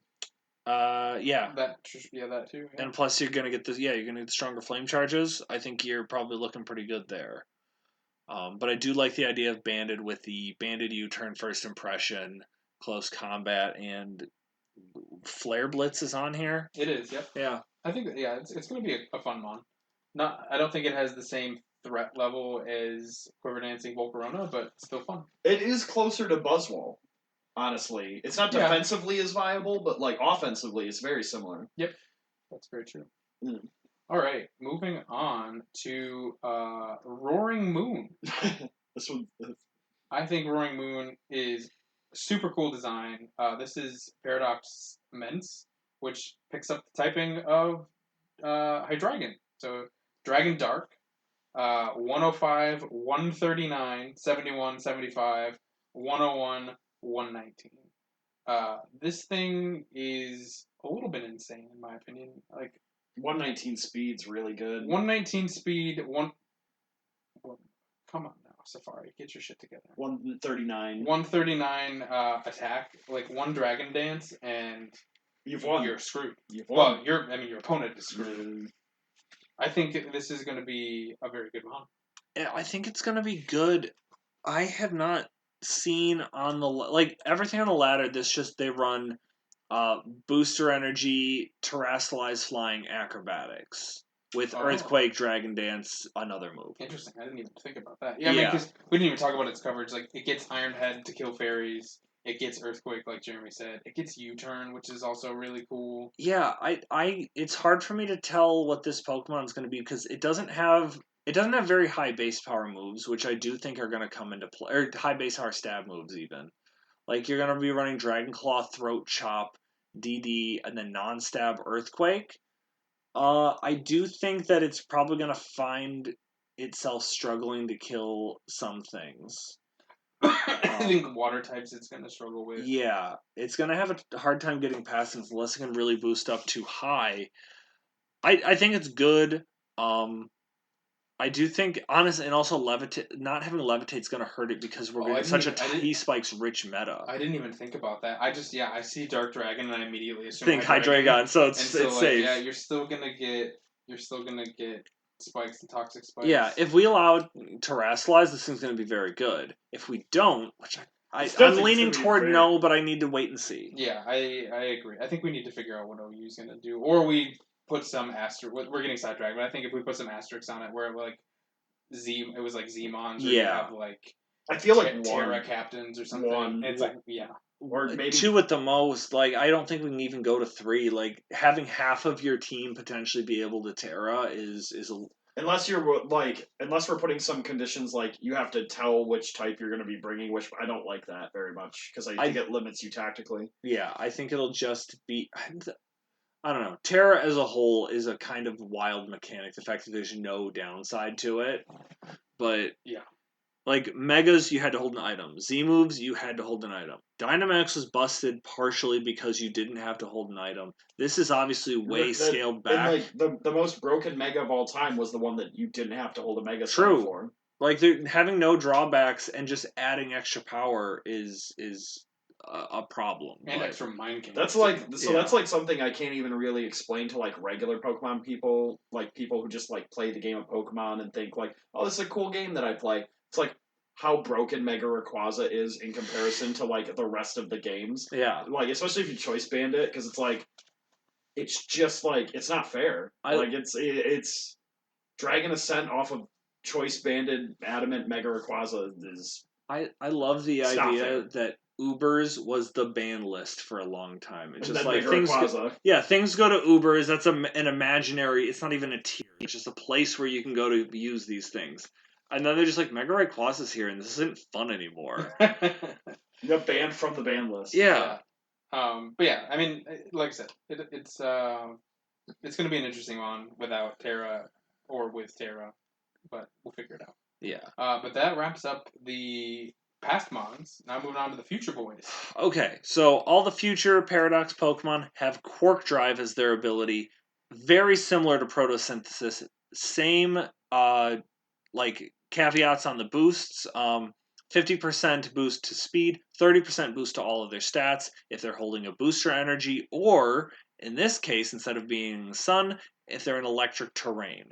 Yeah. that too. Yeah. And plus, you're gonna get you're gonna get stronger flame charges. I think you're probably looking pretty good there. But I do like the idea of banded with the banded U-turn first impression, close combat, and flare blitz is on here. It is. Yep. Yeah. I think it's gonna be a fun one. I don't think it has the same threat level as Quiver Dancing Volcarona, but still fun. It is closer to Buzzwole, honestly. It's not Yeah. defensively as viable, but like offensively, it's very similar. Yep, that's very true. Mm. All right, moving on to Roaring Moon. This one, I think Roaring Moon is super cool design. This is Paradox Immense, which picks up the typing of Hydreigon. So Dragon Dark, 105, 139, 71, 75, 101, 119. This thing is a little bit insane in my opinion. Like 119 speed's really good. 119 speed, come on now, Safari, get your shit together. 139. 139 attack, like one Dragon Dance, and You've won. you're screwed. You've won. Well, your opponent is screwed. I think this is going to be a very good mon. Yeah, I think it's gonna be good. I have not seen on the everything on the ladder. They run booster energy, terrestrialize flying acrobatics with Earthquake, Dragon Dance, another move. Interesting. I didn't even think about that. Yeah, I mean, because we didn't even talk about its coverage. Like, it gets Iron Head to kill fairies. It gets Earthquake, like Jeremy said. It gets U-turn, which is also really cool. Yeah, it's hard for me to tell what this Pokemon is going to be because it doesn't have very high base power moves, which I do think are going to come into play, or high base power stab moves even. Like you're going to be running Dragon Claw, Throat Chop, DD, and then non-stab Earthquake. I do think that it's probably going to find itself struggling to kill some things. I think water types it's going to struggle with. Yeah, it's going to have a hard time getting past things unless it can really boost up too high. I think it's good. I do think, honestly, and also not having Levitate is going to hurt it because we're getting such a T-Spikes rich meta. I didn't even think about that. I see Dark Dragon and I immediately assume think Hydreigon, so it's safe. Yeah, you're still gonna get spikes and toxic spikes. Yeah, if we allow Terrasilize, this thing's going to be very good. If we don't, which I'm leaning toward no, but I need to wait and see. Yeah, I agree. I think we need to figure out what OU's going to do, or we put some asterisk. We're getting sidetracked, but I think if we put some asterisks on it, where it was like Zmons, or you have like I feel like Terra captains or something. It's like or maybe 2 at the most. Like I don't think we can even go to 3. Like having half of your team potentially be able to Terra is unless we're putting some conditions like you have to tell which type you're going to be bringing, which I don't like that very much because I think it limits you tactically. Yeah, I think it'll just be. I don't know. Terra as a whole is a kind of wild mechanic. The fact that there's no downside to it, but yeah. Like Megas, you had to hold an item. Z moves, you had to hold an item. Dynamax was busted partially because you didn't have to hold an item. This is obviously scaled back. And the most broken Mega of all time was the one that you didn't have to hold a Mega True. for. Like having no drawbacks and just adding extra power is a problem. And extra mind games. That's like something I can't even really explain to like regular Pokemon people, like people who just like play the game of Pokemon and think like, oh, this is a cool game that I play. It's like how broken Mega Rayquaza is in comparison to like the rest of the games. Yeah. Like especially if you choice band it, because it's like it's just like it's not fair. It's Dragon Ascent off of choice banded Adamant Mega Rayquaza is. I love the idea that Ubers was the ban list for a long time. It's just like things go to Ubers. That's an imaginary. It's not even a tier. It's just a place where you can go to use these things. And then they're just like, Mega Rayquaza's here, and this isn't fun anymore. You got banned from the ban list. Yeah. But yeah, I mean, like I said, it's going to be an interesting one without Terra or with Terra, but we'll figure it out. Yeah. But that wraps up the past Mons. Now moving on to the future boys. Okay, so all the future Paradox Pokemon have Quark Drive as their ability, very similar to Photosynthesis. Same, like caveats on the boosts. 50% boost to speed, 30% boost to all of their stats if they're holding a booster energy, or in this case, instead of being sun, if they're in electric terrain.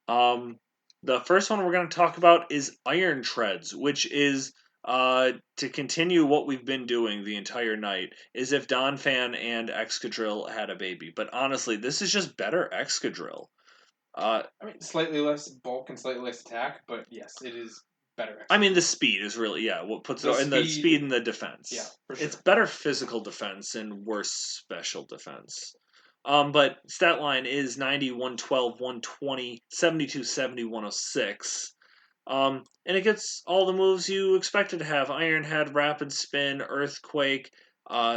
The first one we're going to talk about is Iron Treads, which is to continue what we've been doing the entire night, is if Donphan and Excadrill had a baby. But honestly, this is just better Excadrill. I mean, slightly less bulk and slightly less attack, but yes, it is better. I mean, the speed is really, what puts it in the speed and the defense. Yeah, for sure. It's better physical defense and worse special defense. But stat line is 90, 112, 120, 72, 70, 106. And it gets all the moves you expected to have: Iron Head, Rapid Spin, Earthquake,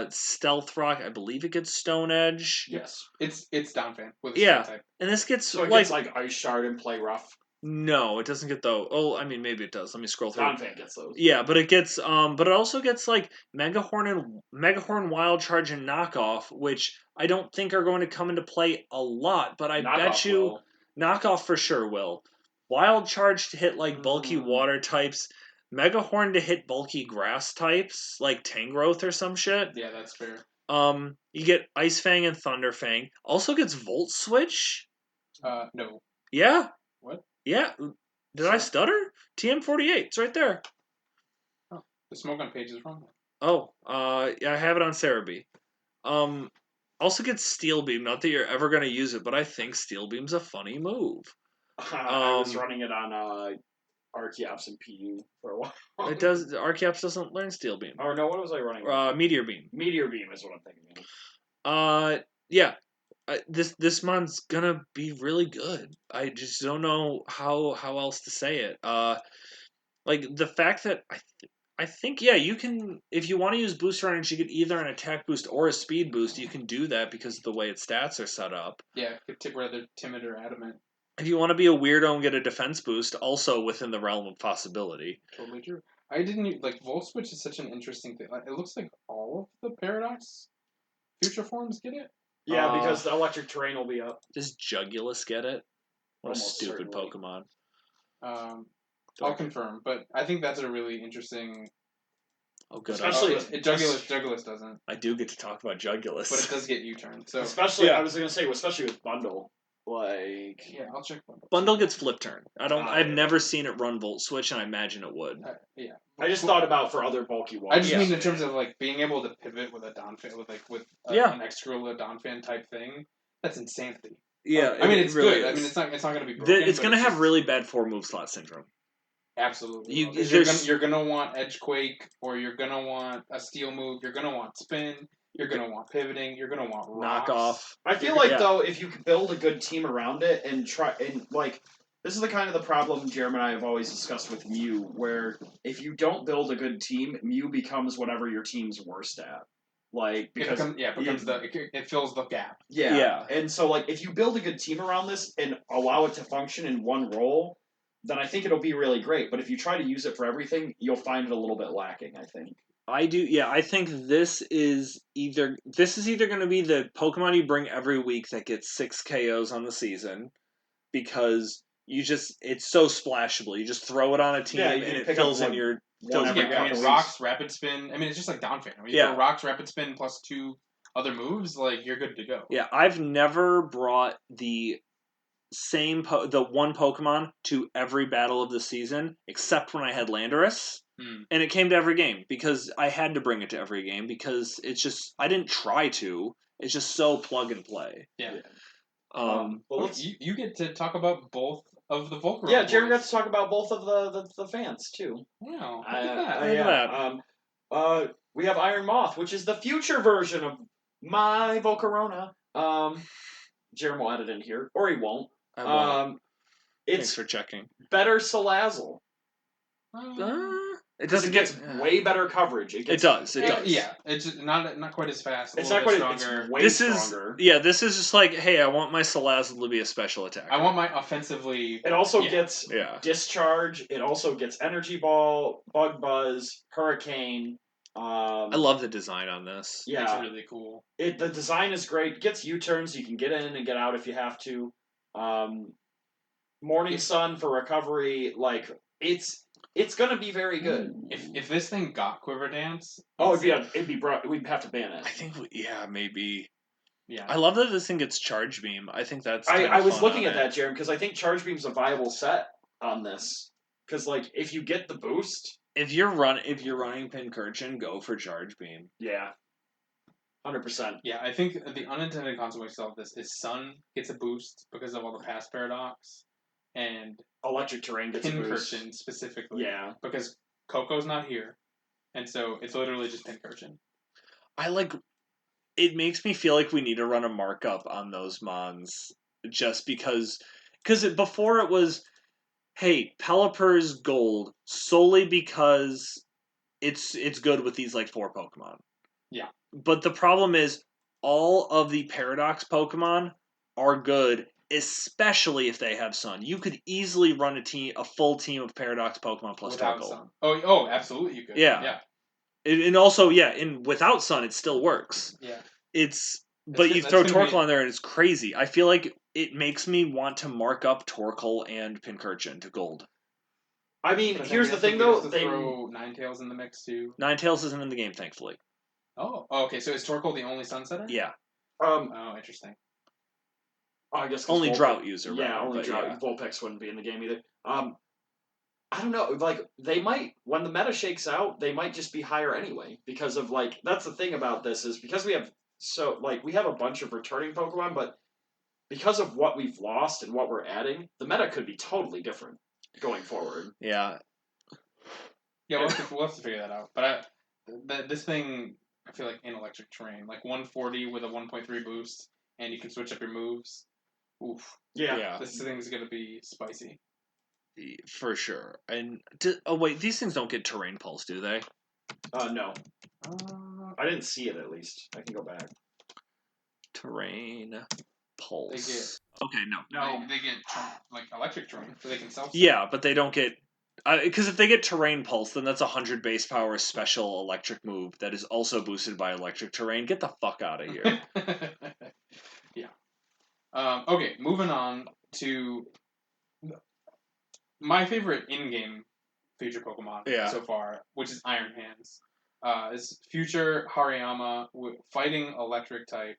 Stealth Rock. I believe it gets Stone Edge. Yes. It's Donphan with a Yeah. type. And this gets So it gets like Ice Shard and Play Rough. No, it doesn't get those. Oh, I mean, maybe it does. Let me scroll through. Donphan gets those. Yeah, but it gets but it also gets like Megahorn, Wild Charge, and Knockoff, which I don't think are going to come into play a lot, but I bet you will. Knockoff for sure will. Wild Charge to hit like bulky water types, Megahorn to hit bulky grass types like Tangrowth or some shit. Yeah, that's fair. You get Ice Fang and Thunder Fang. Also gets Volt Switch. No. Yeah. What? Yeah. Did I stutter? TM48. It's right there. Oh, the smoke on page is wrong. Oh, yeah, I have it on Cerebi. Also gets Steel Beam. Not that you're ever going to use it, but I think Steel Beam's a funny move. I was running it on Archeops and PU for a while. It does. Archeops doesn't learn Steel Beam. Or no, what was I running? Meteor Beam. Meteor Beam is what I'm thinking of. Yeah. This mon's gonna be really good. I just don't know how else to say it. Like the fact that I think you can, if you want to use booster energy, get either an attack boost or a speed boost. You can do that because of the way its stats are set up. Yeah, rather timid or adamant. If you want to be a weirdo and get a defense boost, also within the realm of possibility. Totally true. I didn't like Volt Switch is such an interesting thing. Like, it looks like all of the Paradox future forms get it. Yeah, because the electric terrain will be up. Does Jugulus get it? What Almost a stupid certainly. Pokemon. I'll confirm, but I think that's a really interesting. Oh, good. Especially Jugulus doesn't. I do get to talk about Jugulus, but it does get U-turn. So especially, I was gonna say, especially with Bundle, I'll check Bundle. Bundle gets Flip Turn. I've never seen it run Volt Switch, and I imagine it would. I just thought about for other bulky ones. I just mean in terms of like being able to pivot with a Donphan, an Excadrill Donphan type thing. That's insanity. Yeah, I mean it's really good. is. I mean it's not going to be broken. It's going to have really bad 4-move slot syndrome. Absolutely. You're gonna want Edgequake, or you're gonna want a Steel move. You're gonna want Spin. You're gonna want pivoting. You're gonna want rocks. Knockoff. I feel like though, if you build a good team around it and try and like, this is the kind of the problem Jeremy and I have always discussed with Mew, where if you don't build a good team, Mew becomes whatever your team's worst at. Like because it fills the gap. Yeah. And so like if you build a good team around this and allow it to function in one role, then I think it'll be really great. But if you try to use it for everything, you'll find it a little bit lacking, I think. I do, I think this is either going to be the Pokemon you bring every week that gets 6 KOs on the season, because it's so splashable. You just throw it on a team and it fills in your... Rocks, Rapid Spin. I mean, it's just like Donphan. You throw Rocks, Rapid Spin, plus 2 other moves, like, you're good to go. Yeah, I've never brought the one Pokemon to every battle of the season, except when I had Landorus. And it came to every game because I had to bring it to every game because it's just, I didn't try to. It's just so plug and play. Yeah. You get to talk about both of the Volcarona. Yeah, Jeremy got to talk about both of the fans too. Wow. Look at that. We have Iron Moth, which is the future version of my Volcarona. Jeremy will edit in here, or he won't. Thanks for checking. Better Salazzle. It Because doesn't it gets get. way better coverage. It does. Yeah, it's just not quite as fast. It's a not little quite. bit stronger. It's way This stronger. this is just like, hey, I want my Salazzle to be a special attacker. I want my offensively. It also Yeah. gets discharge. It also gets energy ball, bug buzz, hurricane. I love the design on this. It's Yeah, really cool. the design is great. It gets U-turns. You can get in and get out if you have to. Morning Sun for recovery. Like it's gonna be very good. If this thing got Quiver Dance, It'd be we'd have to ban it. I think, maybe. yeah. I love that this thing gets Charge Beam. I think that's. I was fun looking on at that, Jeremy, because I think Charge Beam's a viable set on this. Because like if you get the boost, If you're running Pincurchin, go for Charge Beam. yeah, 100%. Yeah, I think the unintended consequence of this is Sun gets a boost because of all the pass paradox, and Electric terrain gets a boost. Pincurchin specifically. Yeah, because Coco's not here, and so it's literally just Pincurchin. It makes me feel like we need to run a markup on those mons, just because before it was, hey, Pelipper's gold solely because it's good with these like 4 Pokemon. Yeah. But the problem is all of the Paradox Pokemon are good, especially if they have Sun. You could easily run a full team of Paradox Pokemon plus Without Torkoal. Sun. Oh, absolutely you could. Yeah. And also, without Sun, it still works. Yeah. But you throw gonna be- Torkoal on there and it's crazy. I feel like it makes me want to mark up Torkoal and Pincurchin to gold. I mean, But here's then the thing we have though. to throw Ninetales in the mix too. Ninetales isn't in the game, thankfully. Oh, okay. So is Torkoal the only Sunsetter? Yeah. Oh, interesting. I guess 'cause Only Vulpix- drought user. Yeah, rather, only but drought. yeah. Vulpix wouldn't be in the game either. I don't know. Like they might, when the meta shakes out, they might just be higher anyway. Because of like, that's the thing about this is because we have we have a bunch of returning Pokemon, but because of what we've lost and what we're adding, the meta could be totally different going forward. Yeah. Yeah, we'll have to figure that out. But this thing, I feel like in electric terrain, like 140 with a 1.3 boost, and you can switch up your moves. Oof. Yeah. This thing's gonna be spicy. For sure. And wait, these things don't get Terrain Pulse, do they? No. I didn't see it at least. I can go back. Terrain Pulse. Okay, no. They get like electric terrain, so they can self. Yeah, but they don't get. Because if they get Terrain Pulse, then that's 100 base power special electric move that is also boosted by electric terrain. Get the fuck out of here. Yeah. Okay, moving on to my favorite in-game feature Pokemon so far, which is Iron Hands. Is future Hariyama fighting electric type.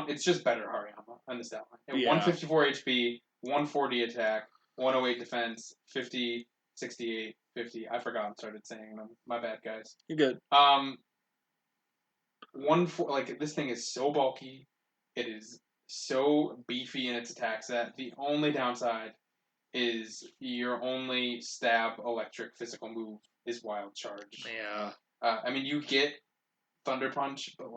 It's just better Hariyama on this stat line. 154 HP, 140 attack, 108 defense, 50, 68, 50. I forgot and started saying them. My bad, guys. You're good. This thing is so bulky. It is so beefy in its attack set. The only downside is your only stab electric physical move is Wild Charge. Yeah. I mean, you get Thunder Punch, but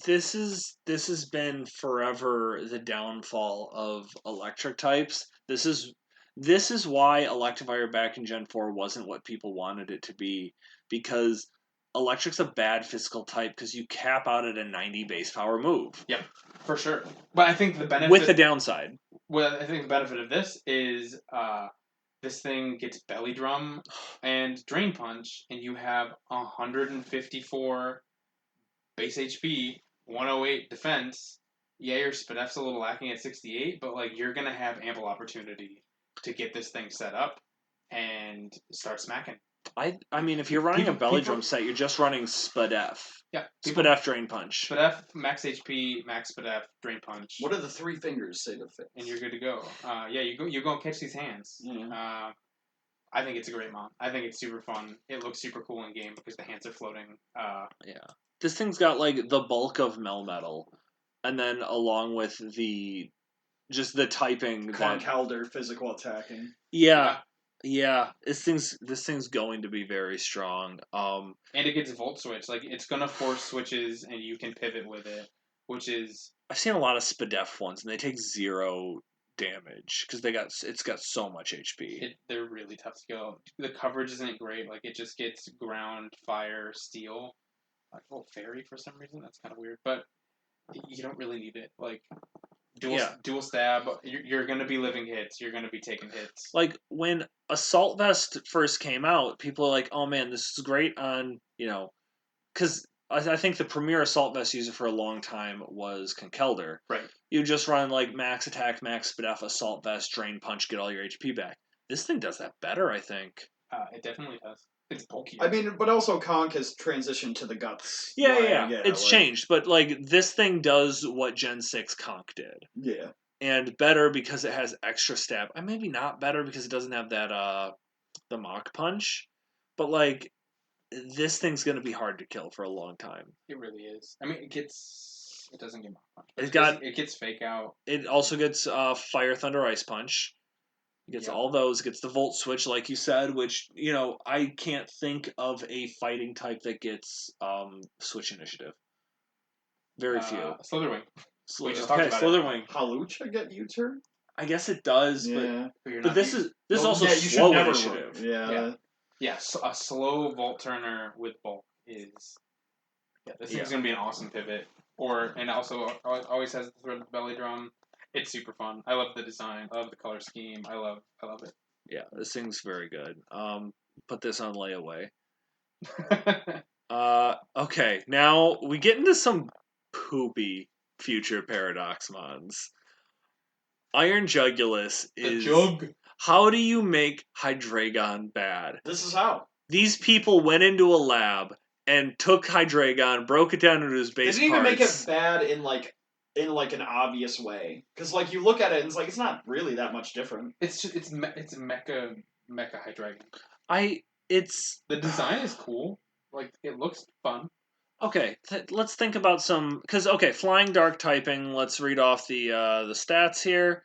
This has been forever the downfall of electric types. This is why Electivire back in Gen 4 wasn't what people wanted it to be, because electric's a bad physical type because you cap out at a 90 base power move. Yep, for sure. But I think the benefit with the downside. Well, I think the benefit of this is this thing gets Belly Drum and Drain Punch, and you have 154 base HP, 108 defense. Yeah, your Spadef's a little lacking at 68, but you're gonna have ample opportunity to get this thing set up and start smacking. I mean, if you're running a Belly Drum set, you're just running Spadef. Yeah. Spadef, Drain Punch. Spadef, max HP, max Spadef, Drain Punch. What do the 3 fingers say to fix? And you're good to go. You're going to catch these hands. Mm-hmm. I think it's a great mon. I think it's super fun. It looks super cool in game because the hands are floating. Yeah. This thing's got the bulk of Melmetal, and then along with the typing. Conkeldurr physical attacking. Yeah. Yeah, this thing's going to be very strong. And it gets Volt Switch. It's gonna force switches, and you can pivot with it, which is. I've seen a lot of Spadef ones, and they take 0 damage because it's got so much HP. They're really tough to kill. The coverage isn't great. Like it just gets ground, fire, steel. Fairy for some reason. That's kind of weird, but you don't really need it. Like dual stab. You're gonna be living hits. You're gonna be taking hits. Like when Assault Vest first came out, people are like, "Oh man, this is great on because I think the premier Assault Vest user for a long time was Conkelder. Right. You just run like max attack, max speed off, Assault Vest, Drain Punch, get all your HP back. This thing does that better, I think. It definitely does. It's bulky. I mean, but also Conk has transitioned to the guts. Yeah. It's changed, but like this thing does what Gen 6 Conk did. Yeah. And better because it has extra stab. Maybe not better because it doesn't have that the Mach Punch. But like this thing's gonna be hard to kill for a long time. It really is. I mean, it doesn't get Mach Punch. It gets Fake Out. It also gets Fire, Thunder, Ice Punch. It gets all those. It gets the Volt Switch, like you said, which, I can't think of a fighting type that gets Switch Initiative. Very few. Slitherwing. We just talked about Slitherwing. Halucha get U-turn? I guess it does, yeah. but this is also slow initiative. Yeah, so a slow Volt Turner with bulk is... Yeah, this thing's going to be an awesome pivot. And also always has the thread belly drum. It's super fun. I love the design. I love the color scheme. I love it. Yeah, this thing's very good. Put this on layaway. Okay, now we get into some poopy future Paradox mons. Iron Jugulus is... The Jug. How do you make Hydreigon bad? This is how. These people went into a lab and took Hydreigon, broke it down into his base They didn't even make parts. it bad in an obvious way, because like you look at it and it's not really that much different. It's mecha Hydreigon. The design is cool. Like it looks fun. Okay, let's think about some flying dark typing. Let's read off the stats here.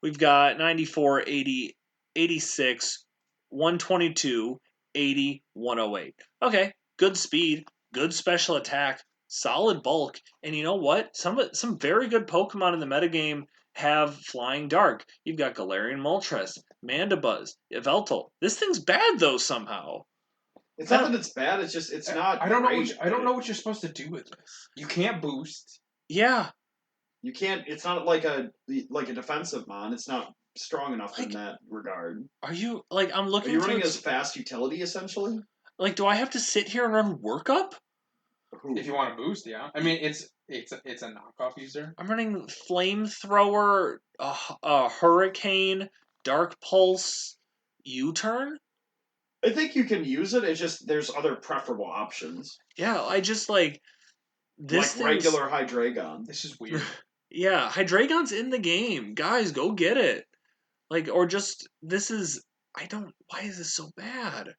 We've got 94, 80, 86, 122, 80, 108. Okay, good speed, good special attack, solid bulk, and you know what? Some very good Pokemon in the metagame have Flying Dark. You've got Galarian Moltres, Mandibuzz, Yveltal. This thing's bad though somehow. It's not that it's bad. It's just it's not. I don't know what you're supposed to do with this. You can't boost. Yeah. You can't. It's not like a defensive mon. It's not strong enough in that regard. Are you I'm looking? Are you running as fast utility essentially? Do I have to sit here and run workup? If you want to boost, yeah. I mean, it's a knockoff user. I'm running Flamethrower, Hurricane, Dark Pulse, U-turn. I think you can use it. It's just there's other preferable options. Yeah, I just this like regular Hydreigon. This is weird. Yeah, Hydreigon's in the game, guys. Go get it. This is. Why is this so bad?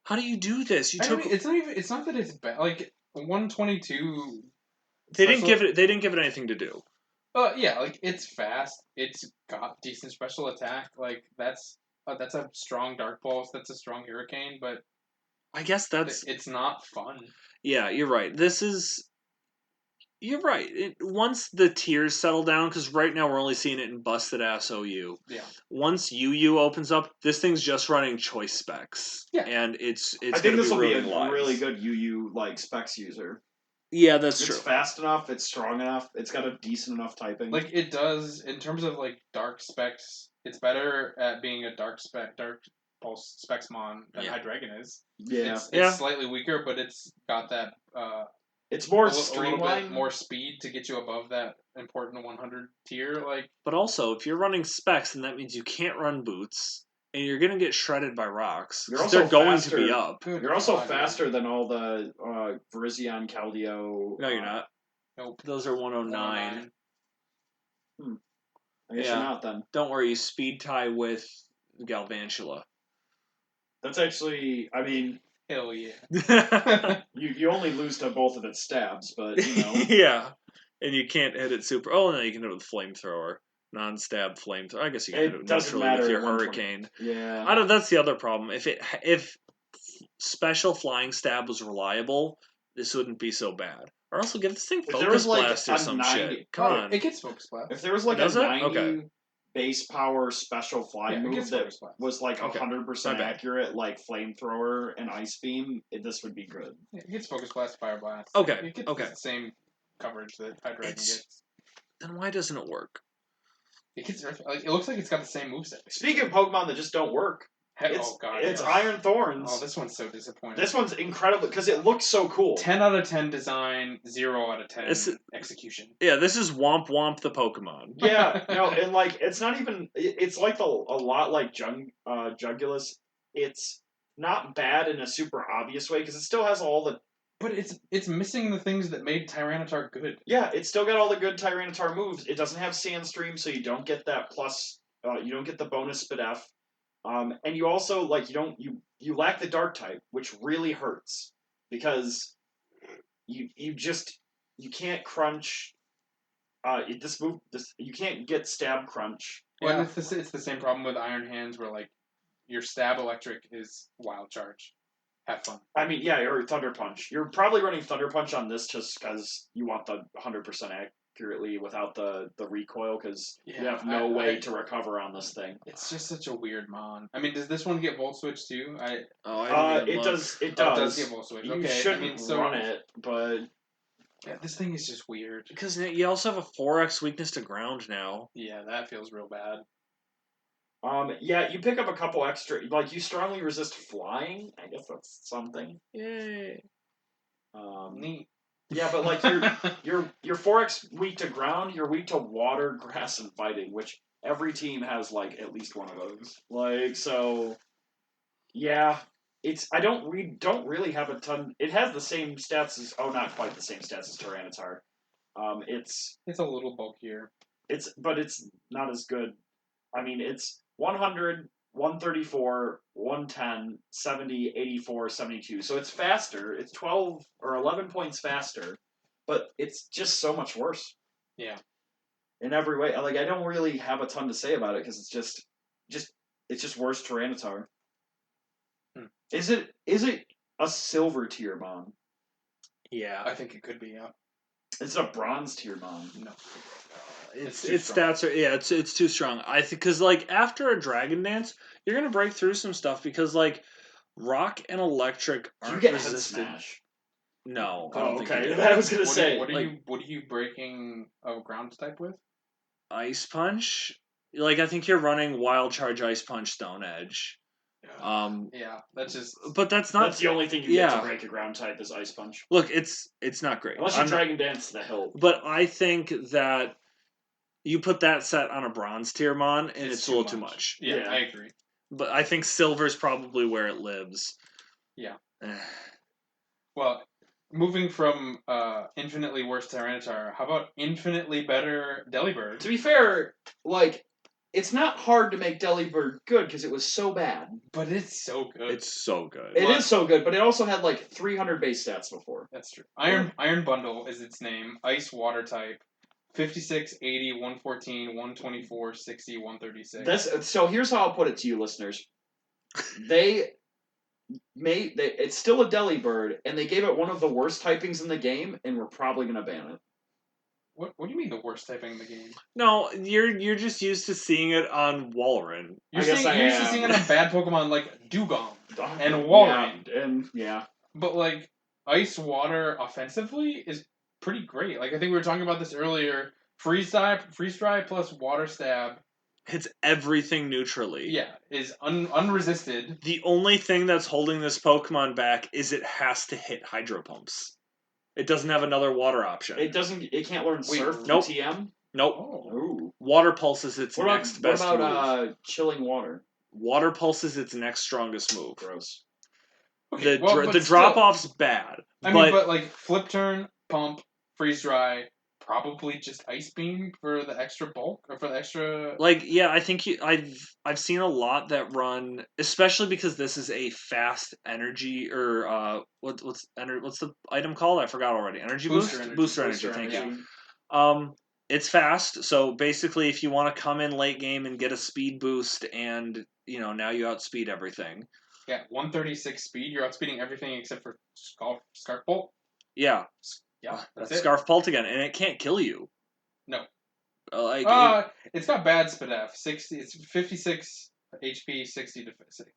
How do you do this? It's not that it's bad. Like 122. They didn't give it anything to do. Yeah, like it's fast. It's got decent special attack. Like that's a strong Dark Pulse. That's a strong Hurricane. But I guess it's not fun. Yeah, you're right. You're right. Once the tiers settle down, because right now we're only seeing it in busted ass OU. Yeah. Once UU opens up, this thing's just running choice specs. Yeah. And it's. I think this will be a lives. really good UU specs user. Yeah, that's true. It's fast enough. It's strong enough. It's got a decent enough typing. Like it does in terms of dark specs. It's better at being a dark pulse specs mon than Hydreigon is. Yeah. It's slightly weaker, but it's got that. It's more streamlined, a little bit more speed to get you above that important 100 tier. But also, if you're running specs, then that means you can't run boots, and you're going to get shredded by rocks. They're going to be up. You're also faster than all the Virizion, Keldeo. No, you're not. Nope. Those are 109. I guess you're not then. Don't worry, you speed tie with Galvantula. That's actually, I mean... Hell yeah. you only lose to both of its stabs, but, Yeah. And you can't hit it super... Oh, no, you can hit it with Flamethrower. Non-stab Flamethrower. I guess you can hit it naturally with your Hurricane. Yeah. That's the other problem. If special Flying Stab was reliable, this wouldn't be so bad. Or also give this thing Focus Blast or some shit. Come on. It gets Focus Blast. If there was a 90... Okay. base power special fly Yeah, it move gets that focus blast. was like Okay. 100% My bad. accurate, like flamethrower and ice beam, this would be good. It gets focus blast, fire blast. Okay, It gets okay. the same coverage that Hydreigon It's- gets. Then why doesn't it work? It gets like it looks like it's got the same moveset. Speaking of Pokemon that just don't work, Oh god, it's yeah. Iron Thorns. Oh, this one's so disappointing. This one's incredible because it looks so cool. 10 out of 10 design, 0 out of 10 execution. Yeah, this is Womp Womp the Pokemon. Yeah, no, and like it's not even. It's like a lot like Jugulus. It's not bad in a super obvious way because it still has all the. But it's missing the things that made Tyranitar good. Yeah, it's still got all the good Tyranitar moves. It doesn't have Sandstream, so you don't get that plus. You don't get the bonus Spidef. And you also like you lack the Dark type, which really hurts because you can't crunch. You can't get stab crunch. Well, yeah. It's the same problem with Iron Hands, where like your stab electric is wild charge. Have fun. I mean, yeah, or Thunder Punch. You're probably running Thunder Punch on this just because you want the 100% accurately without the recoil, because you have no way to recover on this thing. It's just such a weird mon. I mean, does this one get Volt Switch too? It does. It does get Volt Switch. You okay, shouldn't run it, but yeah, this thing is just weird. Because you also have a 4x weakness to ground now. Yeah, that feels real bad. Yeah, you pick up a couple extra. Like, you strongly resist flying. I guess that's something. Yay. Neat. Yeah, but like you're 4x weak to ground. You're weak to water, grass, and fighting, which every team has like at least one of those. Like, so, yeah, we don't really have a ton. It has the same stats as not quite the same stats as Tyranitar. It's a little bulkier. But it's not as good. I mean, it's 100, 134, 110, 70, 84, 72. So it's faster. It's 12 or 11 points faster, but it's just so much worse. Yeah. In every way. Like, I don't really have a ton to say about it because it's just worse Tyranitar. Is it a silver tier mon? Yeah. I think it could be, yeah. It's a bronze tier mon. No. Its stats are it's too strong. I think because like after a Dragon Dance, you're gonna break through some stuff because like Rock and Electric aren't resisted. Smash? No. Oh, okay. I was gonna say. What are you breaking a ground type with? Ice Punch. Like I think you're running Wild Charge, Ice Punch, Stone Edge. Yeah, that's just. But that's the only thing you get to break a ground type is Ice Punch. Look, it's not great. Unless you Dragon Dance the hill. But I think that you put that set on a bronze tier mon, and it's a little too much. Yeah, I agree. But I think silver's probably where it lives. Yeah. Well, moving from infinitely worse Tyranitar, how about infinitely better Delibird? To be fair, like, it's not hard to make Delibird good because it was so bad. But it's so good. It's so good. It is so good, but it also had like 300 base stats before. That's true. Iron Bundle is its name. Ice Water type. 56, 80, 114, 124, 60, 136. So here's how I'll put it to you, listeners. It's still a Delibird, and they gave it one of the worst typings in the game, and we're probably going to ban it. What do you mean the worst typing in the game? No, you're just used to seeing it on Walrein. You're used to seeing it on bad Pokemon like Dugong and Walrein. Yeah. But like Ice Water offensively is pretty great. Like I think we were talking about this earlier. Freeze Dry plus Water Stab hits everything neutrally. Yeah, is unresisted. The only thing that's holding this Pokemon back is it has to hit Hydro Pumps. It doesn't have another water option. It can't learn Surf nope. TM? Nope. Oh. Water Pulse is its next best move. What about Chilling Water? Water Pulse is its next strongest move. Gross. Okay, the drop-off's bad. I mean, but like Flip Turn, Pump, Freeze Dry, probably just Ice Beam for the extra bulk or for the extra. Like, yeah, I think I've seen a lot that run, especially because this is a fast energy or what's the item called? I forgot already. Energy boost. Booster energy. Thank you. It's fast, so basically, if you want to come in late game and get a speed boost, and now you outspeed everything. Yeah, 136 speed. You're outspeeding everything except for Scarf Bolt. Yeah. Yeah, that's Scarf Bolt again, and it can't kill you. No. It's got bad SPDF. 60. It's 56 HP, 60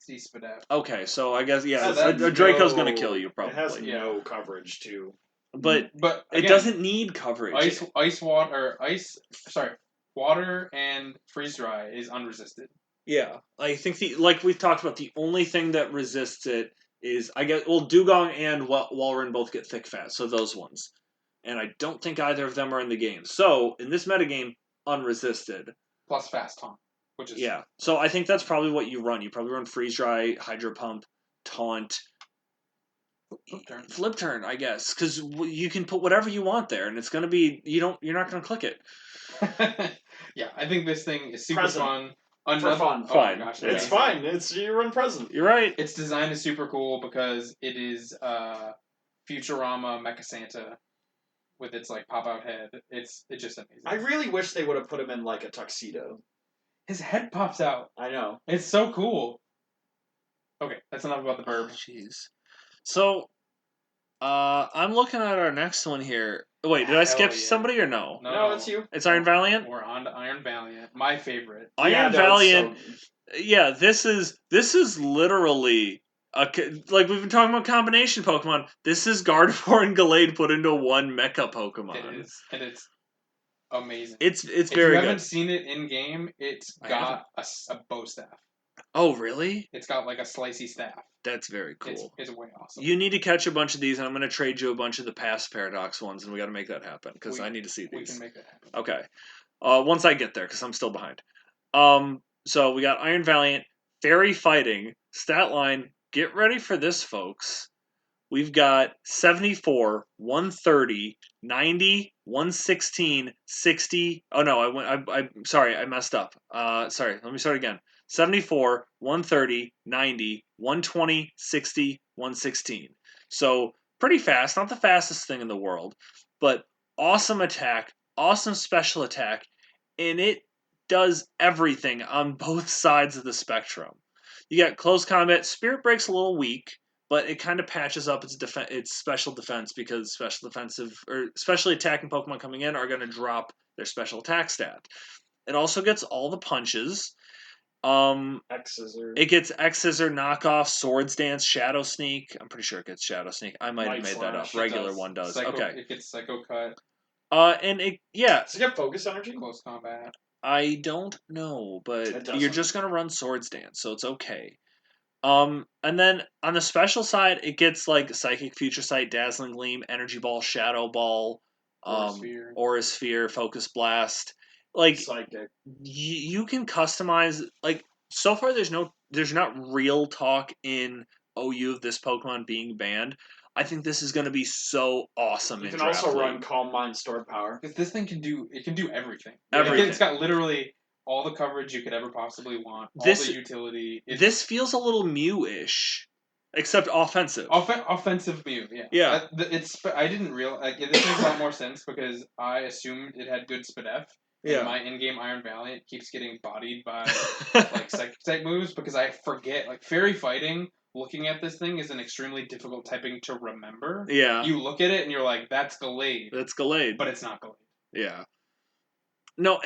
SPDF. Okay, so I guess So a that's Draco's gonna kill you It has probably, no coverage too. but again, it doesn't need coverage. Water and freeze dry is unresisted. Yeah, I think like we've talked about, the only thing that resists it is Dugong and Walrein both get thick fat, so those ones, and I don't think either of them are in the game. So in this metagame, unresisted. Plus fast taunt, which is So I think that's probably what you run. You probably run freeze dry, hydro pump, taunt, flip turn, I guess, because you can put whatever you want there, and it's gonna be you're not gonna click it. Yeah, I think this thing is super Present. fun. For fun. Oh my gosh, It's fine. It's you run present. You're right. Its design is super cool because it is Futurama Mecha Santa with its like pop out head. It's just amazing. I really wish they would have put him in like a tuxedo. His head pops out. I know. It's so cool. Okay, that's enough about the bird. Jeez. So, I'm looking at our next one here. Wait, did I skip yeah. somebody or no? No, it's you. It's Iron Valiant. We're on to Iron Valiant, my favorite. Iron Valiant. Yeah, this is literally like we've been talking about combination Pokemon. This is Gardevoir and Gallade put into one Mecha Pokemon. It is, and it's amazing. It's if very you good. haven't seen it in game, it's got a bow staff. Oh, really? It's got like a slicey staff. That's very cool. It's way awesome. You need to catch a bunch of these, and I'm going to trade you a bunch of the past Paradox ones, and we got to make that happen because I need to see these. We can make that happen. Okay. Once I get there, because I'm still behind. So we got Iron Valiant, Fairy Fighting, stat line. Get ready for this, folks. We've got 74, 130, 90, 116, 60. Oh no, I'm sorry, I messed up. Sorry, let me start again. 74, 130, 90, 120, 60, 116. So pretty fast, not the fastest thing in the world, but awesome attack, awesome special attack, and it does everything on both sides of the spectrum. You got close combat. Spirit Break's a little weak, but it kind of patches up its special defense because specially attacking Pokemon coming in are going to drop their special attack stat. It also gets all the punches. X-Scissor. It gets X-Scissor, knockoff, Swords Dance, Shadow Sneak. I'm pretty sure it gets Shadow Sneak. I might have made that up. Regular one does. Okay. It gets Psycho Cut. And it Does it get Focus Energy? Close combat. I don't know, but you're just gonna run Swords Dance, so it's okay. And then on the special side, it gets like Psychic, Future Sight, Dazzling Gleam, Energy Ball, Shadow Ball, Aura Sphere, Focus Blast. Like Psychic. You can customize. Like so far, there's not real talk in OU of this Pokemon being banned. I think this is going to be so awesome. You can also run Calm Mind, Stored Power. Because this thing can do everything. Everything. It's got literally all the coverage you could ever possibly want. All the utility. This feels a little Mew-ish, except offensive. Offensive Mew, yeah. Yeah. I didn't realize this makes a lot more sense because I assumed it had good SPDF. Yeah. And my in-game Iron Valiant keeps getting bodied by like psychic type moves because I forget like Fairy Fighting. Looking at this thing is an extremely difficult typing to remember. Yeah. You look at it and you're like, that's Gallade. That's Gallade. But it's not Gallade. Yeah. No,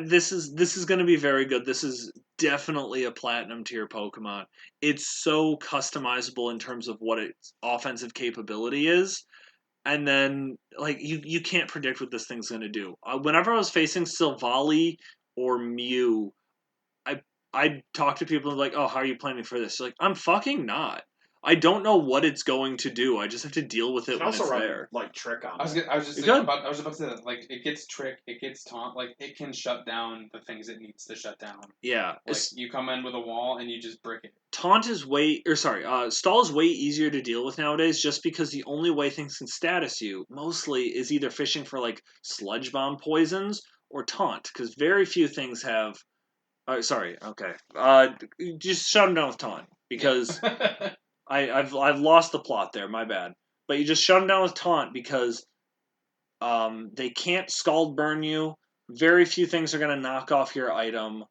this is going to be very good. This is definitely a platinum tier Pokemon. It's so customizable in terms of what its offensive capability is. And then, like, you can't predict what this thing's going to do. Whenever I was facing Silvally or Mew, I talk to people like, oh, how are you planning for this? Like, I'm fucking not. I don't know what it's going to do. I just have to deal with it when it's there. Like Trick on. I was about to say that. Like, it gets Trick, it gets Taunt. Like, it can shut down the things it needs to shut down. Yeah, like you come in with a wall and you just brick it. Taunt is Stall is way easier to deal with nowadays, just because the only way things can status you mostly is either fishing for like Sludge Bomb poisons or Taunt, because very few things have. Okay. Just shut him down with Taunt, because I've lost the plot there. My bad. But you just shut him down with Taunt because they can't Scald Burn you. Very few things are going to knock off your item.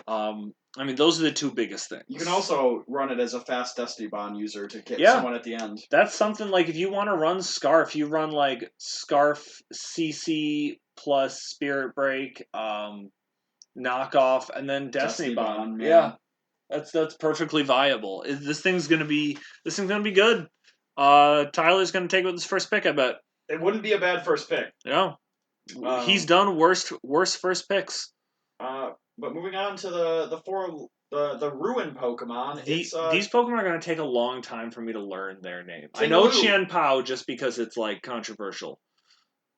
I mean, those are the two biggest things. You can also run it as a fast Destiny Bond user to get someone at the end. That's something like if you want to run Scarf, you run like Scarf CC plus Spirit Break, Knockoff, and then Destiny Destiny Bond. Bond, Yeah, that's perfectly viable. This thing's gonna be good. Tyler's gonna take it with his first pick, I bet. It wouldn't be a bad first pick. Yeah, he's done worse first picks. But moving on to the Ruin Pokemon, These Pokemon are going to take a long time for me to learn their name. I know Chien-Pao just because it's like controversial,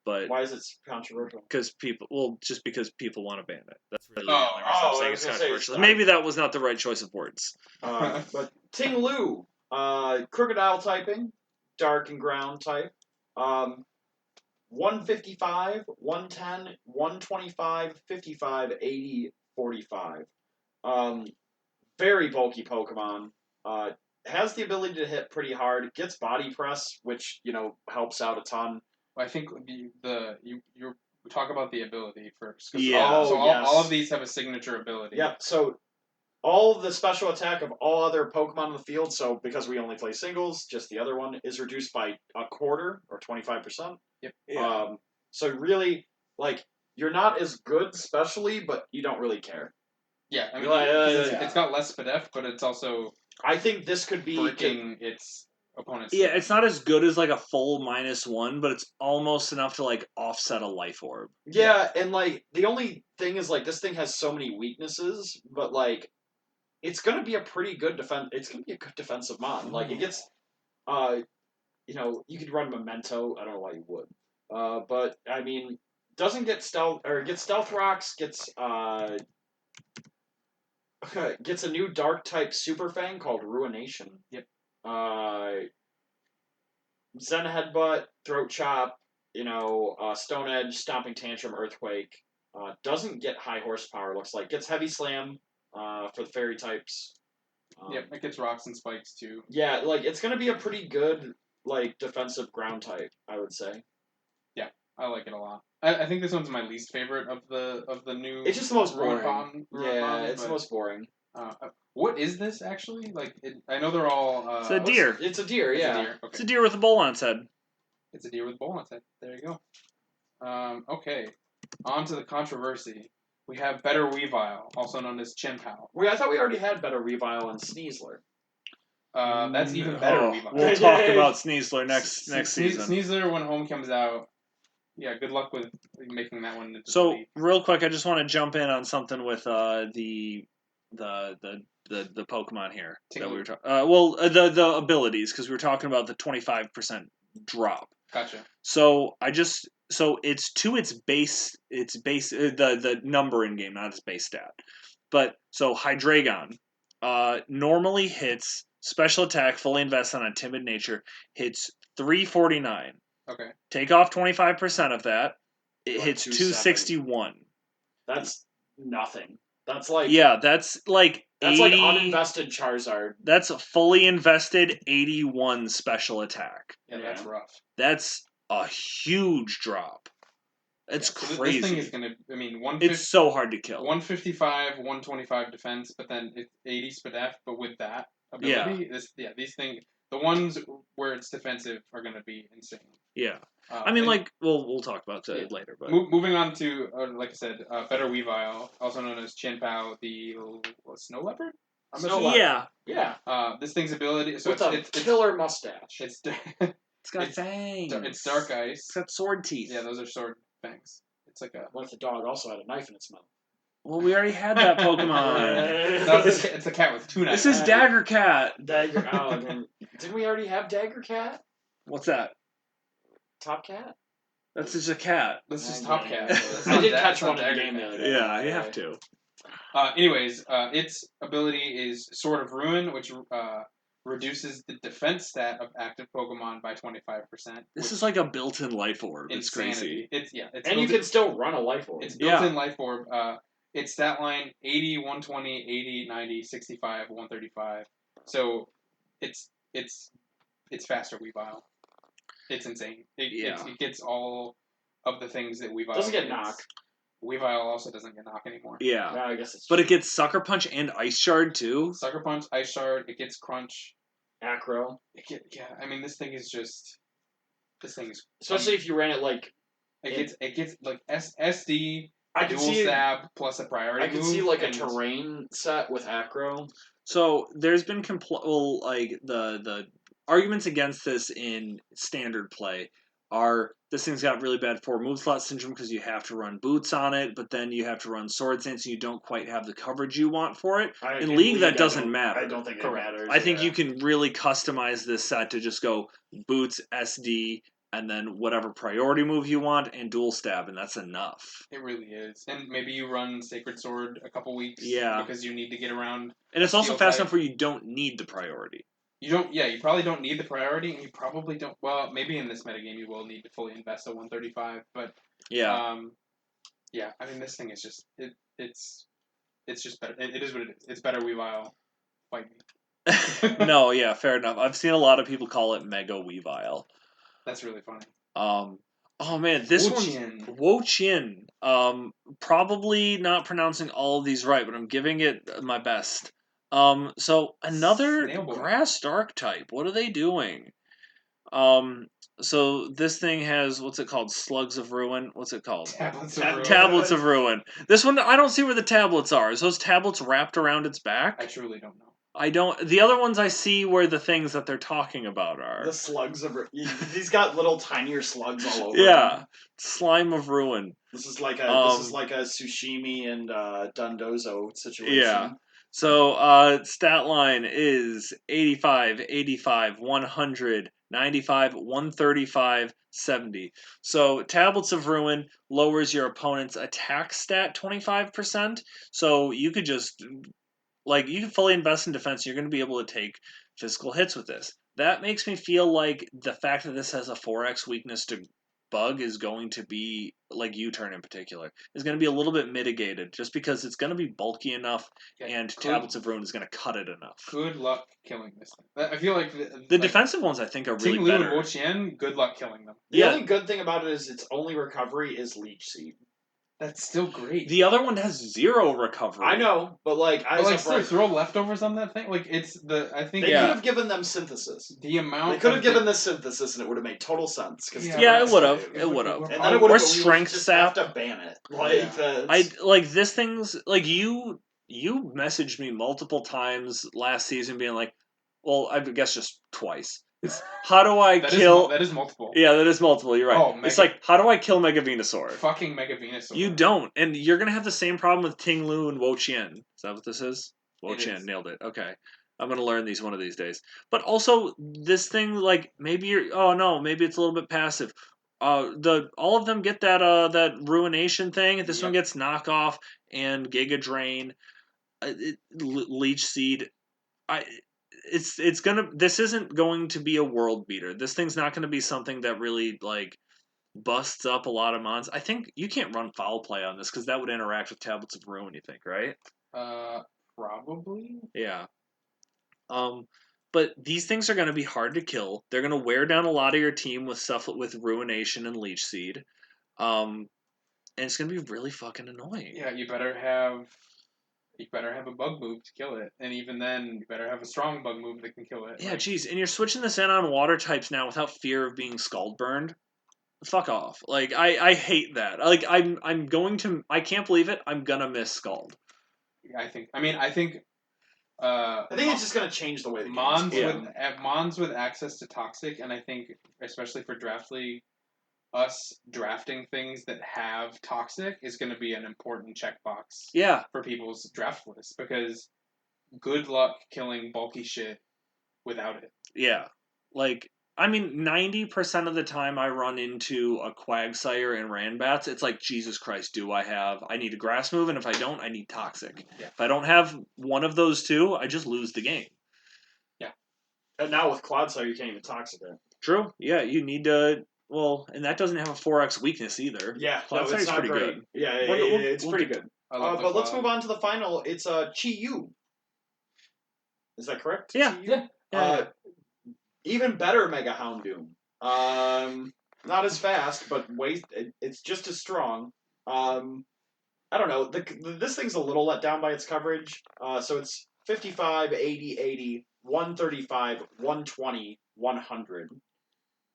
but why is it controversial? because people want to ban it. That's really the Oh, only reason I'm saying it's controversial. Maybe that was not the right choice of words. But Ting Lu, Crocodile typing, Dark and Ground type. 155, 110, 125, 55, 80, 45. Very bulky Pokemon. Has the ability to hit pretty hard. Gets body press, which helps out a ton. I think you talk about the ability first. Yeah. So all of these have a signature ability. Yep. So all of the special attack of all other Pokemon in the field. So because we only play singles, just the other one is reduced by a quarter or 25%. Yep. Yeah. So really, you're not as good specially, but you don't really care. Yeah, I mean, it's got less SPDF, but it's also. I think this could be breaking its opponent's. Yeah, it's not as good as like a full -1, but it's almost enough to like offset a Life Orb. Yeah, and the only thing is this thing has so many weaknesses, but it's gonna be a pretty good defense. It's gonna be a good defensive mon. It gets, you could run Memento. I don't know why you would, but I mean, doesn't get stealth or gets stealth rocks. Gets a new dark type Super Fang called Ruination. Yep. Zen Headbutt, Throat Chop, Stone Edge, Stomping Tantrum, Earthquake. Doesn't get high horsepower, looks like. Gets Heavy Slam for the fairy types. Yep, it gets Rocks and Spikes too. Yeah, it's going to be a pretty good, defensive ground type, I would say. Yeah, I like it a lot. I think this one's my least favorite of the new. It's just the most boring. It's the most boring. What is this actually? I know they're all. It's a deer. It's a deer. Yeah. It's a deer. Okay. It's a deer with a bowl on its head. It's a deer with a bowl on its head. There you go. Okay. On to the controversy. We have Better Weavile, also known as Chien-Pao. I thought we already had Better Weavile and Sneasler. That's even better Weavile. We'll talk about Sneasler next season. Sneasler, when Home comes out, yeah, good luck with making that one. So, real quick, I just want to jump in on something with the Pokemon here that we were talking. The abilities, because we were talking about the 25% drop. Gotcha. So it's to its base the number in game, not its base stat. But so Hydreigon normally hits special attack, fully invested on timid nature, hits 349. Okay. Take off 25% of that, it hits 261. That's nothing. That's that's like 80, uninvested Charizard. That's a fully invested 81 special attack. Yeah, that's rough. That's a huge drop. It's crazy. This thing is gonna. I mean, it's so hard to kill. 155, 125 defense, but then it's 80 SPDF. But with that ability, these things, the ones where it's defensive are gonna be insane. Yeah. I mean, we'll talk about that later. But moving on to, like I said, Better Weavile, also known as Chien-Pao, the Snow Leopard. Yeah. This thing's ability. So it's a killer mustache. It's got fangs. It's Dark Ice. It's got sword teeth. Yeah, those are sword fangs. It's like a. What if the dog also had a knife in its mouth? Well, we already had that Pokemon. No, it's a cat with two knives. This is Dagger Cat. Dagger. Oh, didn't we already have Dagger Cat? What's that? Top Cat? That's just a cat. This is Top Cat. I did catch one in the game the other day. Yeah, you have to. Anyways, its ability is Sword of Ruin, which reduces the defense stat of active Pokemon by 25%. This is like a built-in Life Orb. It's crazy. It's and you can still run a Life Orb. It's built-in Life Orb. Its stat line 80, 120, 80, 90, 65, 135. So it's faster Weavile. It's insane. It gets all of the things that Weavile doesn't get knocked. Weavile also doesn't get knocked anymore. Yeah. I guess it's but it gets Sucker Punch and Ice Shard too. Sucker Punch, Ice Shard, it gets Crunch. Acro. I mean, this thing is just. This thing is. Especially if you ran it It gets like SD, I could dual see stab plus a priority I could move. see like a and terrain set with acro. So there's been like the arguments against this in standard play are this thing's got really bad 4 move slot syndrome because you have to run boots on it, but then you have to run sword stance and you don't quite have the coverage you want for it. In League that doesn't matter. I don't think it Correct. matters. I think you can really customize this set to just go boots, SD, and then whatever priority move you want and dual stab, and that's enough. It really is. And maybe you run Sacred Sword a couple weeks Yeah. because you need to get around. And it's also Steel fast type. enough where you don't need the priority. You probably don't need the priority, and you probably don't. Well, maybe in this metagame you will need to fully invest a 135, but Yeah. yeah. I mean, this thing is just it's just better. It is what it is. It's better Weavile. Fight me. No, yeah, fair enough. I've seen a lot of people call it Mega Weavile. That's really funny. Oh man, this Wo-Chien. one's Wo-Chien. Probably not pronouncing all of these right, but I'm giving it my best. So another Snail boy. grass dark type. What are they doing? So this thing has what's it called? Slugs of Ruin. What's it called? Tablets of Ruin. Tablets of Ruin. This one, I don't see where the tablets are. Is those tablets wrapped around its back? I truly don't know. I don't. The other ones I see where the things that they're talking about are. The slugs of these got little tinier slugs all over. Yeah, them. Slime of Ruin. This is like a Tsushimi and Dundozo situation. Yeah. So stat line is 85, 85, 100, 95, 135, 70. So Tablets of Ruin lowers your opponent's attack stat 25%. So you could just you can fully invest in defense, you're going to be able to take physical hits with this. That makes me feel like the fact that this has a 4x weakness to bug is going to be, like U-turn in particular, is going to be a little bit mitigated just because it's going to be bulky enough and Tablets of Ruin is going to cut it enough. Good luck killing this thing. I feel like the defensive ones I think are really Ting better. Lu and Wo-Chien, good luck killing them. The only good thing about it is its only recovery is Leech Seed. That's still great. The other one has 0 recovery. I know, but still throw leftovers on that thing. Like I think they could have given them synthesis. The amount they could have given this synthesis, and it would have made total sense. It would have. It would have. And then it would or have strength just sap. have to ban it. This thing's like you messaged me multiple times last season, being like, well, I guess just twice. How do I kill? That is multiple. Yeah, that is multiple. You're right. Oh, it's like, how do I kill Mega Venusaur? Fucking Mega Venusaur. You don't, and you're gonna have the same problem with Ting Lu and Wo-Chien. Is that what this is? Wo-Chien, nailed it. Okay, I'm gonna learn these one of these days. But also, this thing, like maybe maybe it's a little bit passive. All of them get that ruination thing. This one gets knockoff and Giga Drain, Leech Seed. This isn't going to be a world beater. This thing's not going to be something that really busts up a lot of mons. I think you can't run foul play on this because that would interact with Tablets of Ruin. You think, right? Probably. Yeah. But these things are going to be hard to kill. They're going to wear down a lot of your team with stuff with Ruination and Leech Seed. And it's going to be really fucking annoying. Yeah, you better have a bug move to kill it, and even then, you better have a strong bug move that can kill it. Yeah, geez, and you're switching this in on water types now without fear of being scald burned. Fuck off! Like I hate that. Like I can't believe it. I'm gonna miss scald. I think it's just gonna change the way the Mons with access to toxic, and I think especially for draft league, us drafting things that have toxic is going to be an important checkbox. Yeah. For people's draft lists, because good luck killing bulky shit without it. Yeah, 90% of the time I run into a Quagsire and Ranbats, it's like, Jesus Christ, I need a grass move, and if I don't, I need toxic. Yeah. If I don't have one of those two, I just lose the game. Yeah. And now with Clodsire, you can't even toxic it. True. Yeah, you need to... Well, and that doesn't have a 4x weakness either. Yeah, Clodsire is pretty great. Good. Yeah, it's pretty good. But let's move on to the final. It's Chi-Yu. Is that correct? Yeah. Yeah. Even better Mega Houndoom. Not as fast, but it's just as strong. I don't know. This thing's a little let down by its coverage. So it's 55, 80, 80, 135, 120, 100.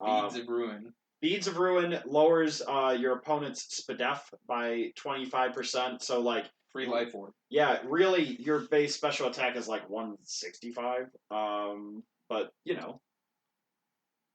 Beads of Ruin. Beads of Ruin lowers your opponent's SPDEF by 25%. So like Free life orb. yeah, really your base special attack is like 165. But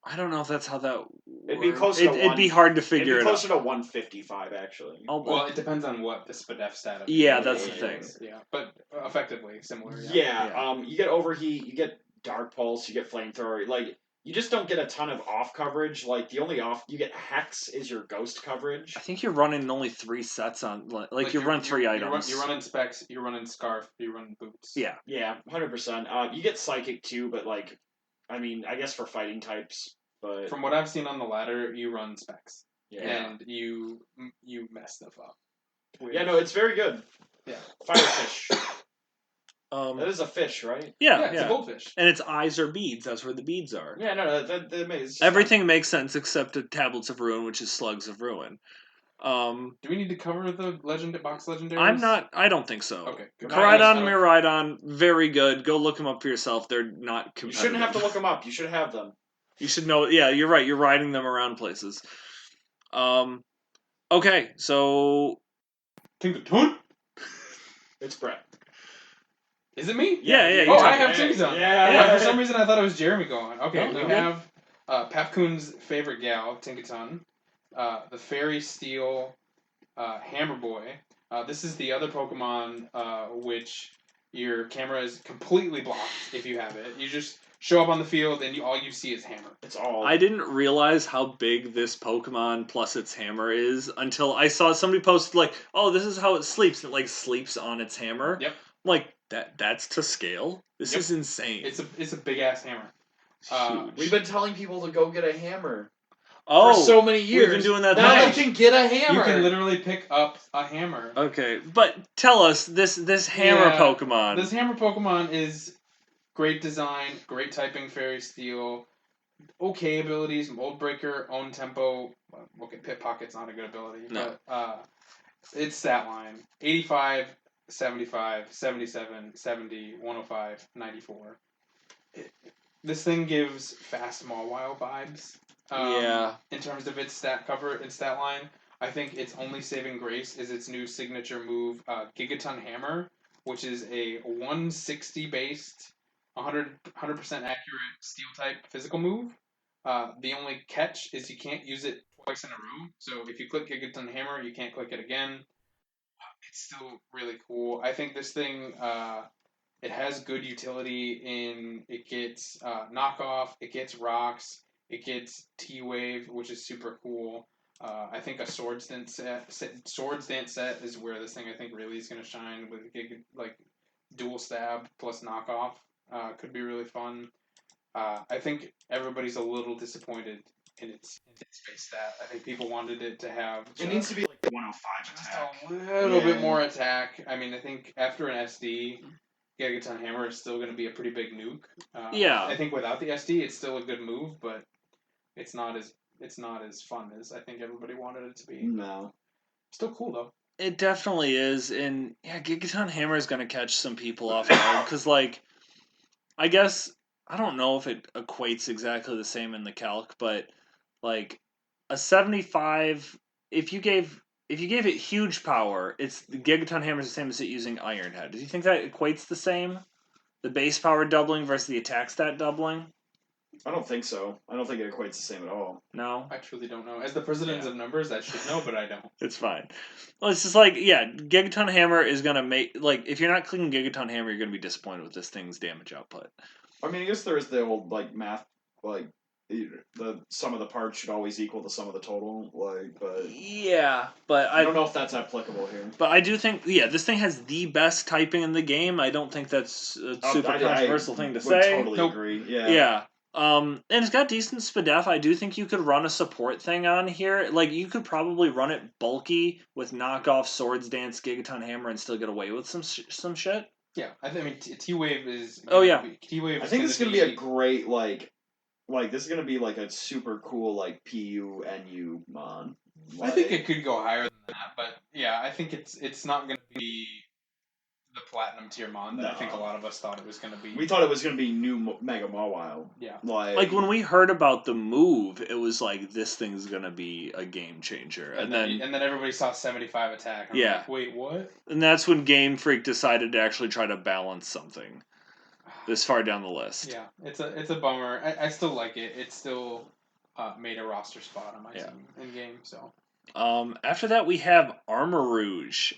I don't know if that's how that it'd be works. closer to It'd be hard to it'd figure be it out. closer to 155 actually. Well, it depends on what the SPDEF stat of Yeah, the that's the ability thing. is. Yeah, but effectively similar. Yeah. Yeah. You get Overheat, you get Dark Pulse, you get Flamethrower. Like you just don't get a ton of off coverage. Like the only off you get Hex is your Ghost coverage. I think you're running only 3 sets on like you run 3 items. You're running Specs. You're running Scarf. You're running Boots. Yeah. Yeah, 100%. You get Psychic too, but like, I mean, I guess for fighting types. But From what I've seen on the ladder, you run Specs, yeah, and you mess stuff up. yeah, no, it's very good. Yeah. Firefish. That Um, is a fish, right? yeah, It's a goldfish. And its eyes are beads. That's where the beads are. Yeah, no, that makes Everything makes sense except the Tablets of Ruin, which is Slugs of Ruin. Do we need to cover the box legendaries? I don't think so. Okay. Good. Koraidon, Miraidon, very good. Go look them up for yourself. They're not competitive. You shouldn't have to look them up. You should have them. You should know. Yeah, you're right. You're riding them around places. Okay, so Tinkaton? It's Brett. Is it me? Yeah, you Oh, talk- I have Tinkaton. Yeah. For some reason, I thought it was Jeremy going. Okay, No, we no. have Papcoon's favorite gal, Tinkaton. The Fairy Steel Hammer Boy. This is the other Pokemon which your camera is completely blocked if you have it. You just show up on the field and all you see is hammer. It's all. I didn't realize how big this Pokemon plus its hammer is until I saw somebody post like, "Oh, this is how it sleeps." And it like sleeps on its hammer. Yep. I'm like that's to scale. This Yep. is insane. It's a big ass hammer. Huge. We've been telling people to go get a hammer for so many years. We've been doing that. Now now. they can get a hammer. You can literally pick up a hammer. Okay, but tell us this hammer Yeah, Pokemon. This hammer Pokemon is great design, great typing, Fairy Steel, okay abilities, Mold Breaker, Own Tempo. Okay, Pit Pocket's not a good ability, No. but it's stat line 85, 75, 77, 70, 105, 94. This thing gives fast Mawile vibes. Yeah. In terms of its stat cover and stat line, I think its only saving grace is its new signature move, Gigaton Hammer, which is a 160 based, 100% accurate steel type physical move. The only catch is you can't use it twice in a row. So if you click Gigaton Hammer, you can't click it again. It's still really cool. I think this thing it has good utility in it gets knockoff, it gets rocks, it gets T-Wave, which is super cool. I think a Swords Dance set is where this thing I think really is going to shine with like dual stab plus knockoff. Could be really fun. I think everybody's a little disappointed in its base stat. I think people wanted it to have. It needs to be like 105 attack. Just a little bit more attack. I mean, I think after an SD, Gigaton Hammer is still going to be a pretty big nuke. Yeah. I think without the SD, it's still a good move, but it's not as fun as I think everybody wanted it to be. No. Still cool though. It definitely is, and yeah, Gigaton Hammer is going to catch some people off guard because, like, I guess I don't know if it equates exactly the same in the calc, but like a 75, if you gave it huge power, it's the Gigaton Hammer is the same as it using Iron Head. Do you think that equates the same? The base power doubling versus the attack stat doubling? I don't think so. I don't think it equates the same at all. No? I truly don't know. As the president of numbers, I should know, but I don't. It's fine. Well, it's just like, yeah, Gigaton Hammer is going to make, like, if you're not clicking Gigaton Hammer, you're going to be disappointed with this thing's damage output. I mean, I guess there is the old, like, math, like, the sum of the parts should always equal the sum of the total, like, but... Yeah, but I don't know if that's applicable here. But I do think, yeah, this thing has the best typing in the game. I don't think that's a super controversial thing to say. I totally agree, yeah. Yeah. And it's got decent SPDEF. I do think you could run a support thing on here. Like, you could probably run it bulky with knockoff Swords Dance, Gigaton Hammer, and still get away with some shit. Yeah, I mean T-Wave is. Oh, yeah. T-Wave. I think this is gonna be a great like this is gonna be like a super cool like PU NU mon. I think it could go higher than that, but yeah, I think it's not gonna be the platinum tier mon that I think a lot of us thought it was going to be. We thought it was going to be new Mega Mawile. Yeah. Like when we heard about the move, it was like this thing's gonna be a game changer, and then everybody saw 75 attack. And Yeah. Like, wait, what? And that's when Game Freak decided to actually try to balance something this far down the list. Yeah, it's a bummer. I still like it. It still made a roster spot on my team in game. So. After that, we have Armor Rouge,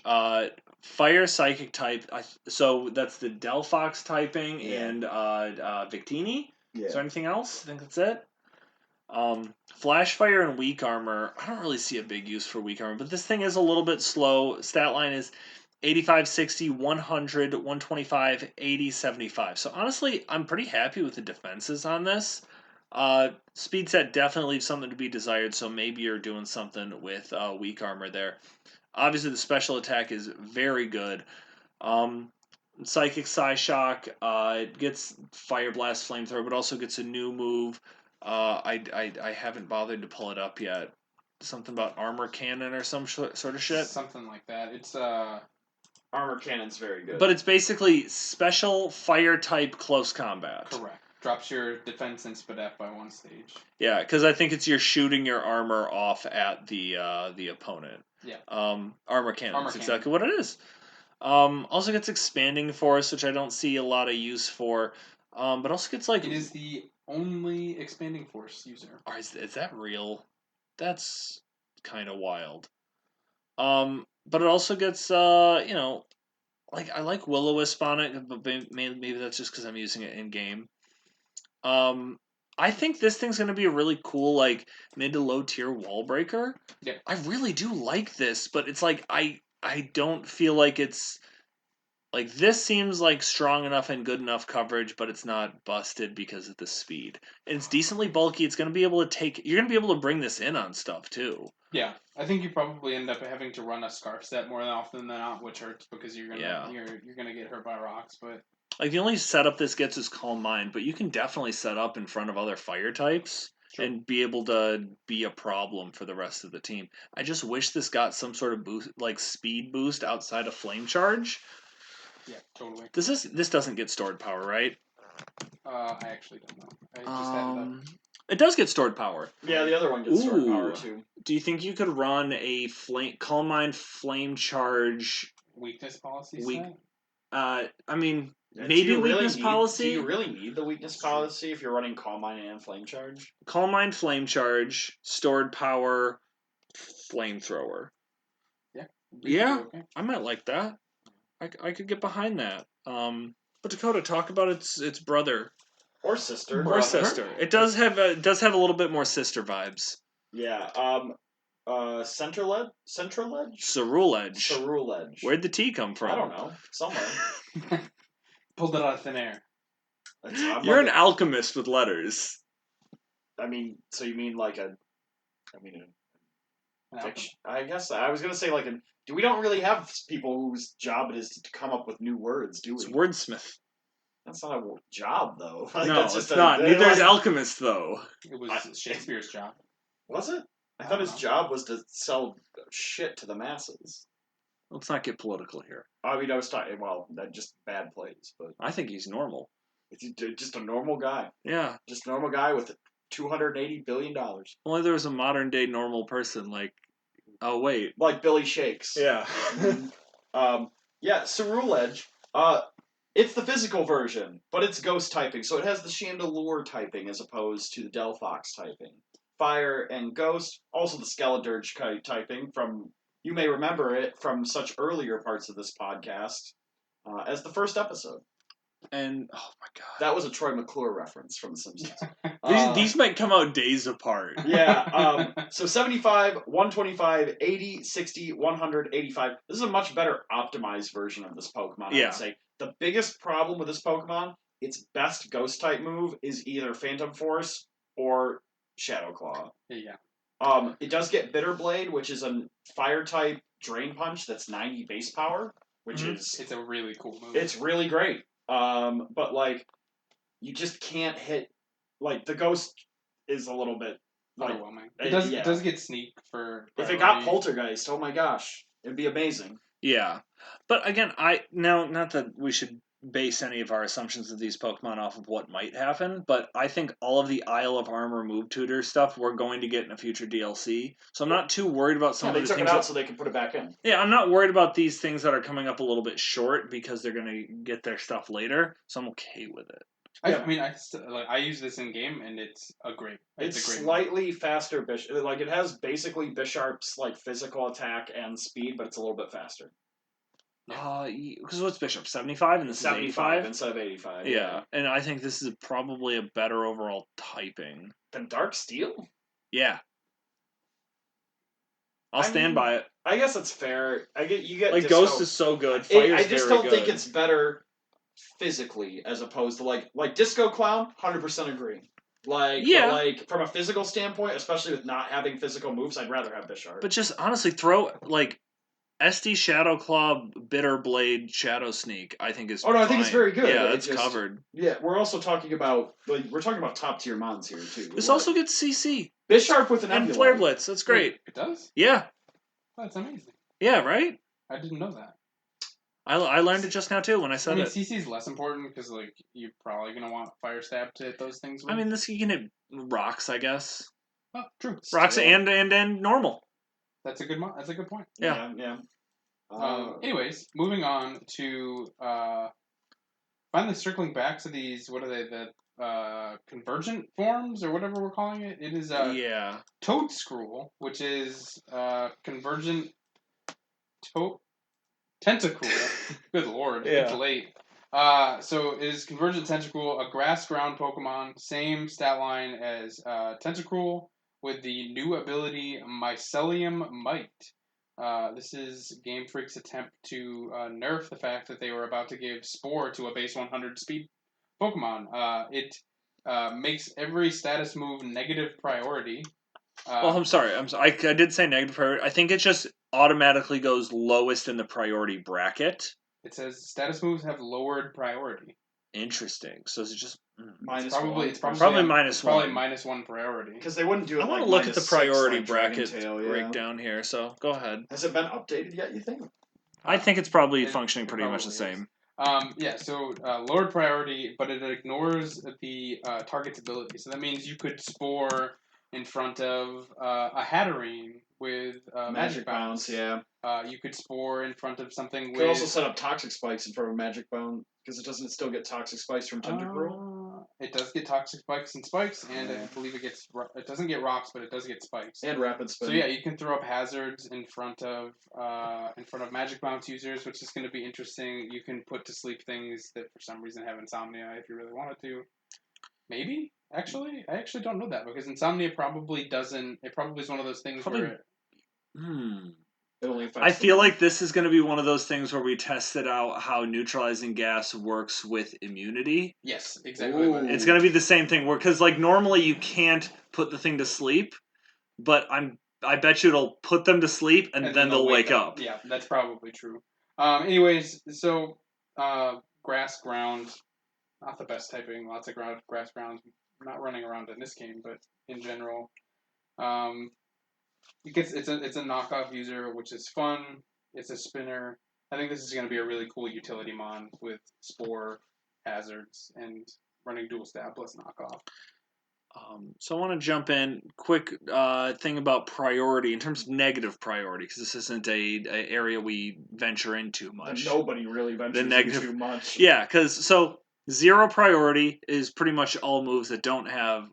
Fire Psychic type. So that's the Delphox typing and Victini. Yeah. Is there anything else? I think that's it. Flash Fire and Weak Armor. I don't really see a big use for Weak Armor, but this thing is a little bit slow. Stat line is 85, 60, 100, 125, 80, 75. So honestly, I'm pretty happy with the defenses on this. Speed set definitely leaves something to be desired, so maybe you're doing something with weak armor there. Obviously, the special attack is very good. Psychic Psyshock gets Fire Blast Flamethrower, but also gets a new move. I haven't bothered to pull it up yet. Something about Armor Cannon or some sort of shit? Something like that. It's Armor Cannon's very good. But it's basically special fire type close combat. Correct. Drops your defense and SPDF by one stage. Yeah, because I think it's you're shooting your armor off at the opponent. Yeah. Armor cannon is exactly what it is. Also gets expanding force, which I don't see a lot of use for. But also gets like it is the only expanding force user. Is that real? That's kind of wild. But it also gets like I like Will-O-Wisp on it, but maybe that's just because I'm using it in game. I think this thing's going to be a really cool, like, mid to low tier wall breaker. Yeah. I really do like this, but it's like, I don't feel like it's, like, this seems like strong enough and good enough coverage, but it's not busted because of the speed. And it's decently bulky. It's going to be able to you're going to be able to bring this in on stuff, too. Yeah. I think you probably end up having to run a scarf set more often than not, which hurts because you're gonna get hurt by rocks, but like the only setup this gets is Calm Mind, but you can definitely set up in front of other fire types and be able to be a problem for the rest of the team. I just wish this got some sort of boost, like speed boost outside of Flame Charge. Yeah, totally. This doesn't get stored power, right? I actually don't know. I just had it up. It does get stored power. Yeah, the other one gets stored power too. Do you think you could run a Calm Mind Flame Charge weakness policy set? I mean, maybe weakness policy. Do you really need the weakness policy if you're running Calm Mind and Flame Charge? Calm Mind, Flame Charge, stored power, flamethrower. Yeah. Yeah, okay. I might like that. I could get behind that. But Dakota, talk about its brother or sister. It does have a little bit more sister vibes. Yeah. Central Edge? Cerule Edge. Cerule Edge. Where'd the T come from? I don't know. Somewhere. Pulled it out of thin air. You're an alchemist with letters. I mean, so you mean like fiction? I guess I was gonna say like we don't really have people whose job it is to come up with new words, do we? It's wordsmith. That's not a job, though. Like, no, it's not. Neither is alchemist, though. It was Shakespeare's job. Was it? I thought his job was to sell shit to the masses. Let's not get political here. I mean, I was talking. Well, that just bad plays, but I think he's normal. It's just a normal guy. Yeah, just a normal guy with $280 billion. Only there was a modern day normal person like. Oh wait, like Billy Shakes. Yeah. Cerule Edge. It's the physical version, but it's ghost typing, so it has the Chandelure typing as opposed to the Delphox typing. Fire and Ghost, also the Skeledirge typing from, you may remember it from such earlier parts of this podcast as the first episode. And, oh my god. That was a Troy McClure reference from The Simpsons. These might come out days apart. Yeah, so 75, 125, 80, 60, 100, 85. This is a much better optimized version of this Pokemon, I would say. The biggest problem with this Pokemon, its best Ghost-type move is either Phantom Force or Shadow Claw. Yeah. It does get Bitter Blade, which is a Fire-type Drain Punch that's 90 base power, which is... It's a really cool move. It's really great. But, like, you just can't hit... Like, the Ghost is a little bit... Overwhelming. It does get Sneak for... If it got Poltergeist, oh my gosh. It'd be amazing. Yeah. But again, not that we should base any of our assumptions of these Pokemon off of what might happen, but I think all of the Isle of Armor move tutor stuff we're going to get in a future DLC. So I'm not too worried about some Yeah, of they the took things it out that, so they can put it back in. yeah, I'm not worried about these things that are coming up a little bit short because they're going to get their stuff later. So I'm okay with it. I mean, I use this in game, and it's a great slightly faster Bisharp. Like it has basically Bisharp's like physical attack and speed, but it's a little bit faster. Because what's Bishop 75 and this is 75 85 instead of 85. Yeah, and I think this is probably a better overall typing. Then Dark Steel. Yeah, I'll stand by it. I guess it's fair. You get like Disco. Ghost is so good. Fire's I just very don't think good. it's better physically as opposed to like Disco Clown. 100% agree. But like from a physical standpoint, especially with not having physical moves, I'd rather have Bisharp. But just honestly, throw like SD Shadow Claw, Bitter Blade, Shadow Sneak. I think is. I think it's very good. Yeah, it's covered. Yeah, we're also talking about top tier mons here too. This also gets CC. Bisharp with an and Flare Blitz. That's great. It does? Yeah. Oh, that's amazing. Yeah, right? I didn't know that. I learned it just now too when I said it. CC is less important because like you're probably gonna want Fire Stab to hit those things with. I mean, this you can hit rocks, I guess. Oh, true. Rocks and normal. That's a good point. Yeah. Anyways, moving on to finally circling back to these. What are they? The convergent forms or whatever we're calling it. It is Toad Scroll, which is convergent Tentacool. Good lord, it's late. So it is Convergent Tentacool, a grass ground Pokemon, same stat line as Tentacool, with the new ability Mycelium Might. This is Game Freak's attempt to nerf the fact that they were about to give Spore to a base 100 speed Pokemon. It makes every status move negative priority. I'm sorry. I did say negative priority. I think it just automatically goes lowest in the priority bracket. It says status moves have lowered priority. Interesting. So is it just minus one? It's probably minus one. Probably minus one priority. Because they wouldn't do it. I want to look at the priority bracket breakdown here. So go ahead. Has it been updated yet? You think? I think it's probably functioning pretty much the same. So lowered priority, but it ignores the target's ability. So that means you could Spore in front of a Hatterene with Magic Bounce. Yeah. You could Spore in front of something with... You could also set up Toxic Spikes in front of Magic Bounce, because it doesn't still get Toxic Spikes from Tentacruel. It does get Toxic Spikes and Spikes, and I believe it doesn't get Rocks, but it does get Spikes. And Rapid Spin. So yeah, you can throw up Hazards in front of Magic Bounce users, which is going to be interesting. You can put to sleep things that for some reason have Insomnia if you really wanted to. Maybe? Actually, I actually don't know that, because Insomnia probably doesn't... It probably is one of those things where... I feel like this is going to be one of those things where we tested out how neutralizing gas works with immunity. Yes, exactly. It's going to be the same thing, because like normally you can't put the thing to sleep, but I bet you it'll put them to sleep and then they'll wake up. Yeah, that's probably true. Anyways, so grass ground, not the best typing. Lots of grass grounds not running around in this game, but in general. It's a knockoff user, which is fun. It's a spinner. I think this is going to be a really cool utility mon with Spore, Hazards, and running dual stab plus knockoff. So I want to jump in. Quick thing about priority in terms of negative priority, because this isn't a area we venture into much. Nobody really ventures into much. Yeah, because 0 priority is pretty much all moves that don't have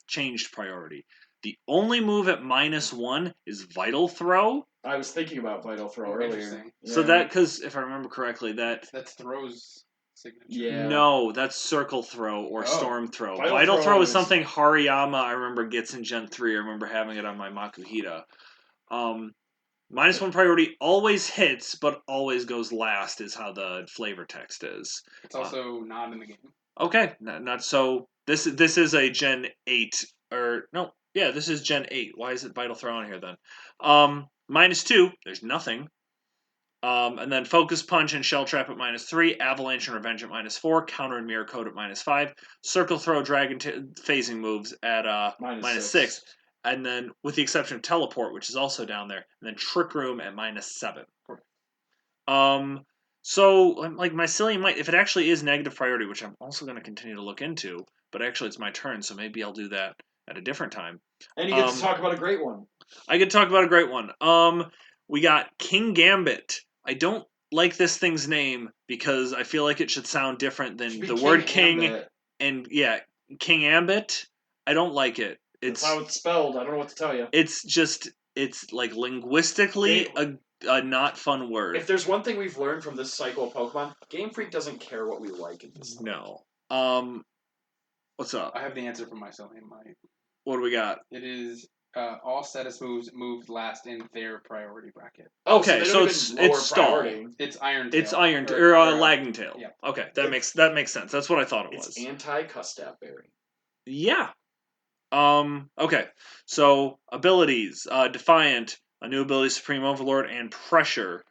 changed priority. The only move at -1 is Vital Throw. I was thinking about Vital Throw earlier. Yeah. So that, because if I remember correctly, that's Throw's signature. Yeah. No, that's Circle Throw or Storm Throw. Vital Throw is something Hariyama, I remember, gets in Gen 3. I remember having it on my Makuhita. -1 priority always hits, but always goes last is how the flavor text is. It's also not in the game. Okay, not so. This is a Gen 8 or no. Yeah, this is Gen 8. Why is it Vital Throw on here then? -2, there's nothing. And then Focus Punch and Shell Trap at -3, Avalanche and Revenge at -4, Counter and Mirror Code at -5, Circle Throw, Dragon phasing moves at -6. And then, with the exception of Teleport, which is also down there, and then Trick Room at -7. So like Mycelium might, if it actually is negative priority, which I'm also going to continue to look into, but actually it's my turn, so maybe I'll do that at a different time. And you get to talk about a great one. I could talk about a great one. We got King Gambit. I don't like this thing's name because I feel like it should sound different than the word king. Ambit. And yeah, King Ambit. I don't like it. That's how it's spelled. I don't know what to tell you. It's like linguistically a not fun word. If there's one thing we've learned from this cycle of Pokemon, Game Freak doesn't care what we like in this. No. What's up? I have the answer for myself. What do we got? It is all status moves moved last in their priority bracket. Okay, so it's stall. It's Iron. It's Iron or Lagging Tail. Yeah. Okay, that makes sense. That's what I thought it was. It's anti-Custap Berry. Yeah. Okay. So abilities: Defiant, a new ability, Supreme Overlord, and Pressure.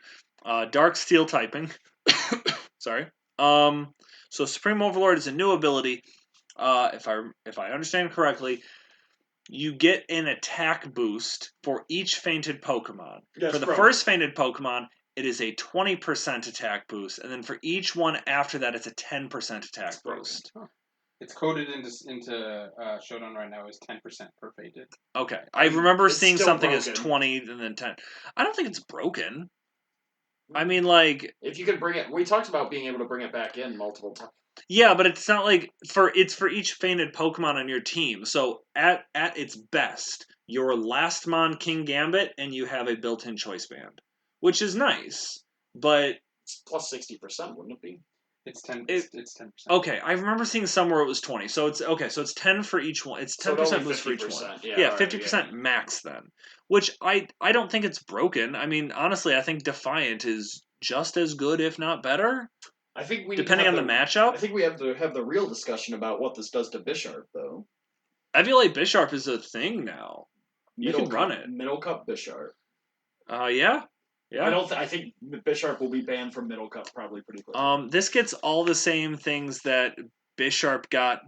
Dark Steel typing. Sorry. So Supreme Overlord is a new ability. If I understand correctly, you get an attack boost for each fainted Pokemon. For the first fainted Pokemon, it is a 20% attack boost, and then for each one after that, it's a 10% attack boost. Huh. It's coded into Showdown right now as 10% per fainted. Okay, I remember seeing something as 20 and then 10. I don't think it's broken. I mean, like, if you could bring it, we talked about being able to bring it back in multiple times. Yeah, but it's not like it's for each fainted Pokemon on your team. So at its best, you're Lastmon King Gambit, and you have a built-in choice band, which is nice. But it's plus 60%, wouldn't it be? It's 10. It's 10%. Okay, I remember seeing somewhere it was 20. So it's okay. So it's 10 for each one. It's 10% boost for each one. Yeah, 50% max then. Which I don't think it's broken. I mean, honestly, I think Defiant is just as good, if not better. I think we depending on the matchup. I think we have to have the real discussion about what this does to Bisharp, though. I feel like Bisharp is a thing now. You can run it. Middle Cup Bisharp. Yeah. I think Bisharp will be banned from Middle Cup probably pretty quickly. This gets all the same things that Bisharp got,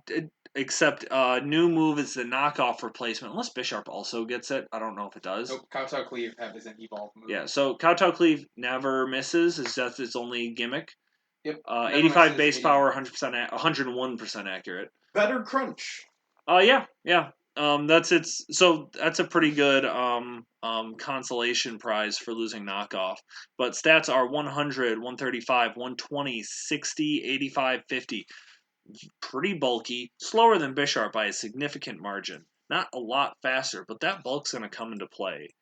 except new move is the knockoff replacement. Unless Bisharp also gets it, I don't know if it does. Nope, Kowtow Cleave is an evolve move. Yeah, so Kowtow Cleave never misses. That's its only gimmick. Yep. 85 base power, 101% accurate. Better crunch. Yeah. That's a pretty good consolation prize for losing knockoff. But stats are 100, 135, 120, 60, 85, 50. Pretty bulky, slower than Bisharp by a significant margin. Not a lot faster, but that bulk's going to come into play.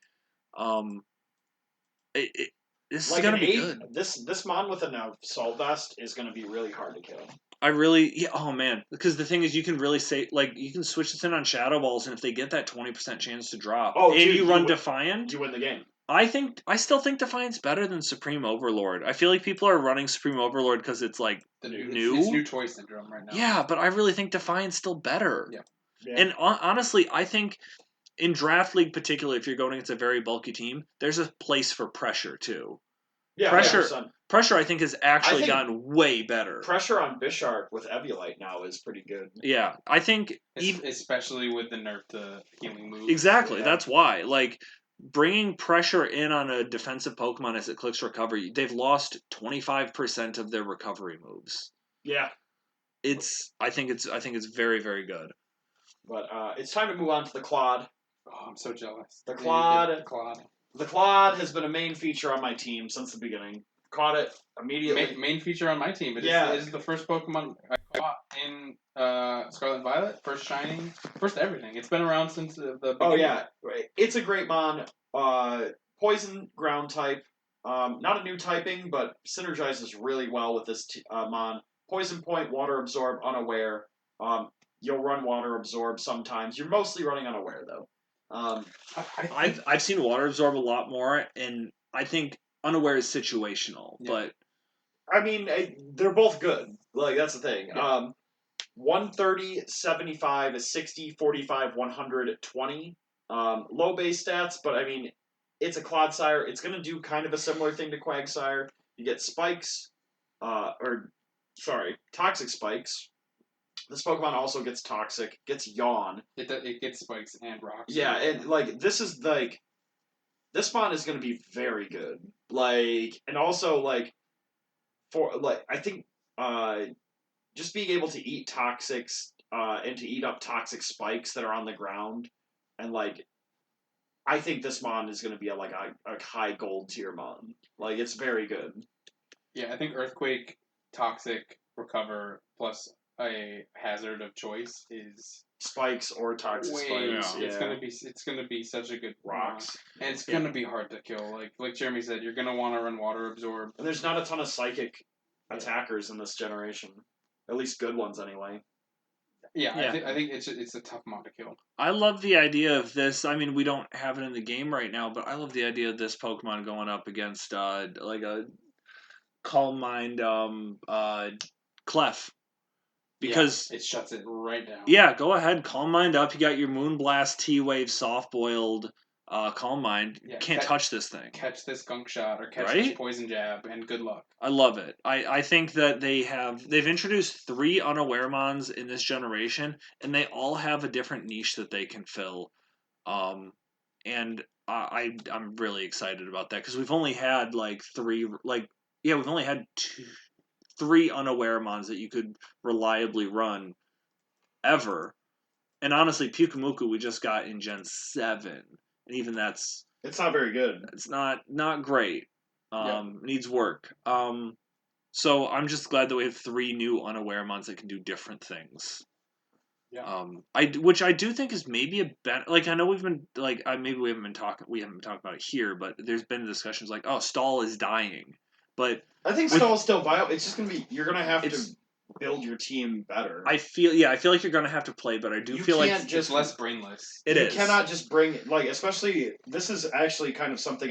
This is going to be good. This mon with an Assault Vest is going to be really hard to kill. Oh man, because the thing is, you can really say, like, you can switch this in on Shadow Balls, and if they get that 20% chance to drop, you run Defiant, you win the game. I still think Defiant's better than Supreme Overlord. I feel like people are running Supreme Overlord because it's like new. It's new toy syndrome right now. Yeah, but I really think Defiant's still better. Yeah. And honestly, I think in Draft League, particularly if you're going against a very bulky team, there's a place for Pressure too. Yeah, Pressure, I think, has actually gotten way better. Pressure on Bisharp with Eviolite now is pretty good. Yeah, I think... especially with the nerf to healing moves. Exactly, that's why. Like, bringing Pressure in on a defensive Pokemon as it clicks Recovery, they've lost 25% of their recovery moves. Yeah. I think it's very, very good. But it's time to move on to the Claude. Oh, I'm so jealous. The Claude has been a main feature on my team since the beginning. Caught it immediately. Main feature on my team. It is the first Pokemon I caught in Scarlet and Violet. First Shining. First everything. It's been around since the beginning. Oh, yeah. It's a great mon. Poison ground type. Not a new typing, but synergizes really well with this mon. Poison Point, Water Absorb, Unaware. You'll run Water Absorb sometimes. You're mostly running Unaware, though. I've seen Water Absorb a lot more, and I think Unaware is situational, but I mean, they're both good. Like, that's the thing. Yeah. 130, 75 is 60, 45, 100, 20. Low base stats, but I mean, it's a Clodsire. It's going to do kind of a similar thing to Quagsire. You get spikes, toxic spikes. This Pokemon also gets toxic, gets yawn. It gets spikes and rocks. Yeah, and like this is like this mon is going to be very good. Like, and also like for like I think just being able to eat toxics and to eat up toxic spikes that are on the ground, and like I think this mon is going to be a high gold tier mon. Like it's very good. Yeah, I think Earthquake, Toxic, Recover, plus a hazard of choice is Spikes or toxic spikes. It's Yeah. it's gonna be such a good Rocks. and it's gonna be hard to kill. Like Jeremy said, you're gonna want to run Water Absorb. And there's not a ton of psychic attackers in this generation, at least good ones anyway. Yeah. I think it's a tough mod to kill. I love the idea of this. I mean, we don't have it in the game right now, but I love the idea of this Pokemon going up against like a Calm Mind Clef. Because it shuts it right down. Yeah, go ahead, Calm Mind up. You got your Moonblast T-Wave soft boiled Calm Mind. Can't touch this thing. Catch this Gunk Shot or catch this Poison Jab, and good luck. I love it. I think that they've introduced 3 Unaware Mons in this generation, and they all have a different niche that they can fill. And I'm really excited about that because we've only had we've only had 3 Unaware Mons that you could reliably run ever. And honestly, Pyukumuku we just got in Gen 7. And even it's not very good. It's not great. Needs work. So I'm just glad that we have 3 new Unaware Mons that can do different things. Yeah. Which I do think is maybe a better. Like I know we've been maybe we haven't been talking about it here, but there's been discussions like, oh, Stall is dying, but I think Stall is still viable. It's just gonna be you're gonna have to build your team better. I feel like you're gonna have to play, but I do feel like it's less brainless. You cannot just bring especially this is actually kind of something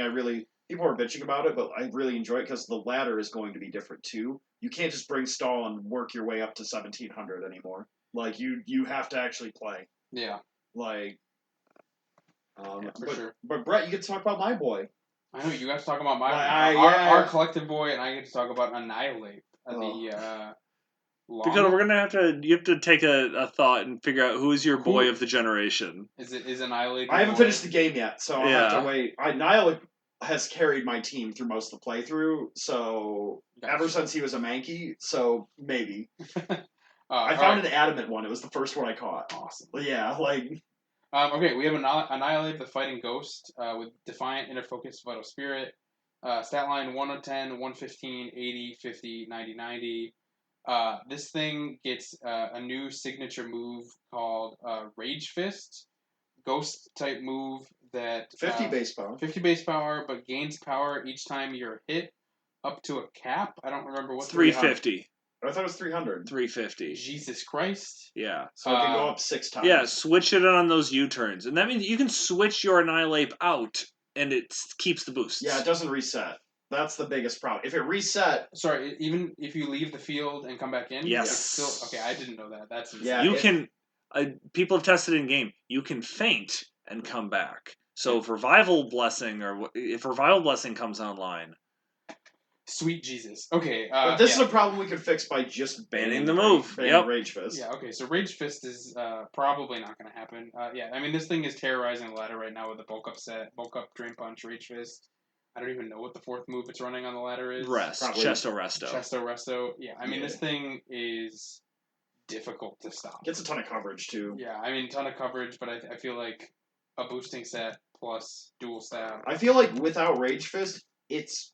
people are bitching about it, but I really enjoy it because the ladder is going to be different too. You can't just bring Stall and work your way up to 1700 anymore. Like you have to actually play. Yeah. Like. For sure. But Brett, you get to talk about my boy. I know you guys talk about our collective boy, and I get to talk about Annihilate. Because we're gonna you have to take a thought and figure out who is your boy of the generation. Is Annihilate? I haven't finished the game yet, so I'll have to wait. Annihilate has carried my team through most of the playthrough, so ever since he was a Mankey, so maybe. I found an adamant one. It was the first one I caught. Awesome. Yeah, okay, we have Annihilate the Fighting Ghost with Defiant, Inner Focus, Vital Spirit. Stat line 110, 115, 80, 50, 90, 90. This thing gets a new signature move called Rage Fist. Ghost type move that 50 base power. 50 base power, but gains power each time you're hit up to a cap. I don't remember what. 350. I thought it was 300. 350. Jesus Christ. Yeah. So it can go up 6 times. Yeah, switch it on those U-turns. And that means you can switch your Annihilate out, and it keeps the boosts. Yeah, it doesn't reset. That's the biggest problem. If it reset... Sorry, even if you leave the field and come back in? Yes. It's still... Okay, I didn't know that. That's insane. Yeah, you can... people have tested in-game. You can feint and come back. So if Revival Blessing comes online... Sweet Jesus. Okay. But this is a problem we could fix by just banning the move. Banning Rage Fist. Yeah, okay. So Rage Fist is probably not going to happen. Yeah, I mean, this thing is terrorizing the ladder right now with the bulk up set, bulk up, Drain Punch, Rage Fist. I don't even know what the 4th move it's running on the ladder is. Chesto Resto. Chesto Resto. Yeah, I mean, this thing is difficult to stop. Gets a ton of coverage, too. Yeah, I mean, ton of coverage, but I feel like a boosting set plus dual stab. I feel like without Rage Fist, it's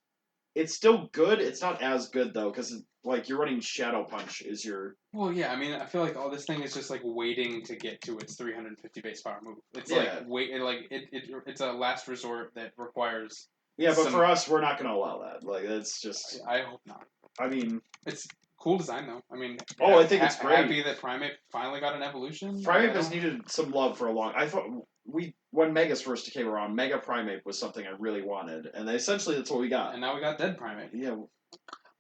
still good. It's not as good though, because you're running Shadow Punch is your. Well, yeah. I mean, I feel like all this thing is just waiting to get to its 350 base power move. It's it's a last resort that requires. Yeah, but for us, we're not going to allow that. It's just. I hope not. I mean, it's cool design though. I mean, I think it's great. Happy that Primate finally got an evolution. Primate has needed some love for a long. I thought when Megas first came around, Mega Primate was something I really wanted, and essentially that's what we got. And now we got Dead Primate. Yeah.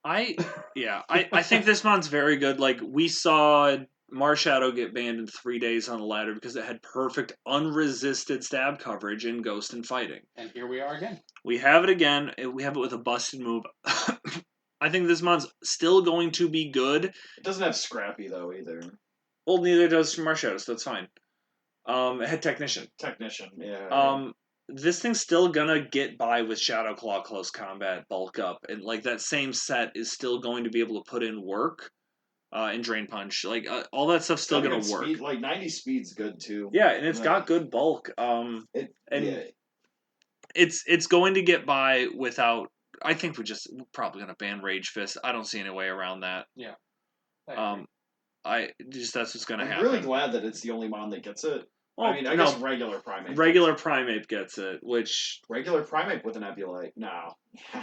I think this mon's very good. We saw Marshadow get banned in 3 days on the ladder because it had perfect unresisted stab coverage in Ghost and Fighting. And here we are again. We have it again. We have it with a busted move. I think this mon's still going to be good. It doesn't have Scrappy though either. Well, neither does Marshadow, so that's fine. It had Technician. Yeah. this thing's still gonna get by with Shadow Claw Close Combat Bulk Up, and like that same set is still going to be able to put in work and Drain Punch. Like all that stuff's still gonna work. Speed, like 90 speed's good too. Yeah, and it's Like, got good bulk. And yeah. it's going to get by without. I think we're probably gonna ban Rage Fist. I don't see any way around that. Yeah. That's what's gonna I'm happen. really glad that it's the only mon that gets it. Well, I mean, I guess regular Primate gets it, which regular Primate with an Nebulite. No.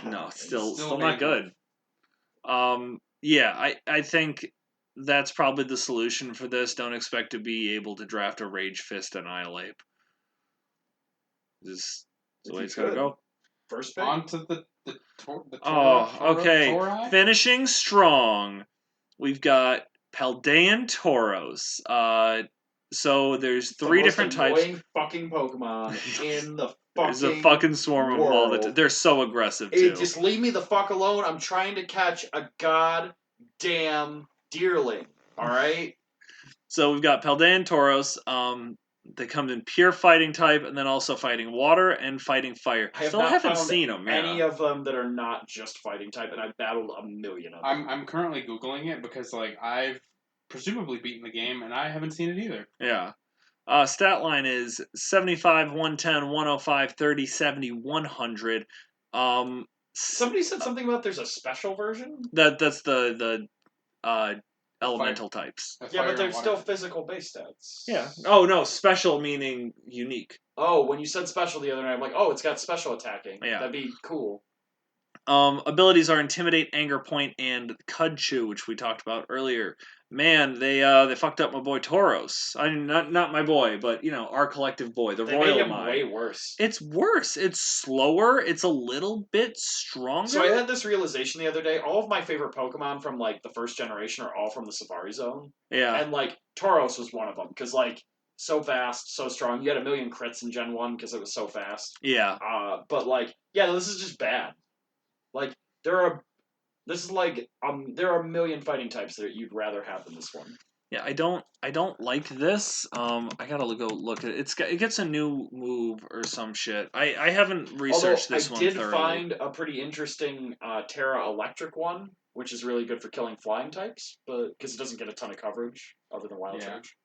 no, still Still not very good. Yeah, I think that's probably the solution for this. Don't expect to be able to draft a Rage Fist Annihilate. This is the way it's gonna go. First pick. On to the okay. Taurai? Finishing strong. We've got Paldean Tauros. So there's three different types. Annoying fucking Pokemon in the There's a fucking swarm of them all the time. They're so aggressive too. Just leave me the fuck alone. I'm trying to catch a goddamn deerling. All right. So we've got Paldean Tauros. They come in pure fighting type, and then also fighting water and fighting fire. I haven't seen them. Any of them that are not just fighting type, and I've battled a million of them. I'm currently googling it because like I've presumably beaten the game and I haven't seen it either. Yeah. Stat line is 75, 110, 105, 30, 70, 100. Somebody said something about there's a special version. That's the elemental types. Yeah, but they're still physical base stats. Yeah. Oh no, special meaning unique. Oh, when you said special the other night, I'm like, oh, it's got special attacking. Yeah. That'd be cool. Abilities are Intimidate, Anger Point, and Cudchew, which we talked about earlier. Man, they fucked up my boy Tauros. I mean, not my boy, but our collective boy, the they royal made him mind. way worse. It's worse. It's slower. It's a little bit stronger. So I had this realization the other day. All of my favorite Pokemon from like the first generation are all from the Safari Zone. Yeah. And like Tauros was one of them because like so fast, so strong. You had a million crits in Gen 1 because it was so fast. Yeah. But like, yeah, this is just bad. Like there are a million fighting types that you'd rather have than this one. Yeah, I don't like this. I gotta go look at it. It gets a new move or some shit. I haven't researched this one thoroughly. I did find a pretty interesting Terra Electric one, which is really good for killing flying types, but because it doesn't get a ton of coverage other than Wild Charge.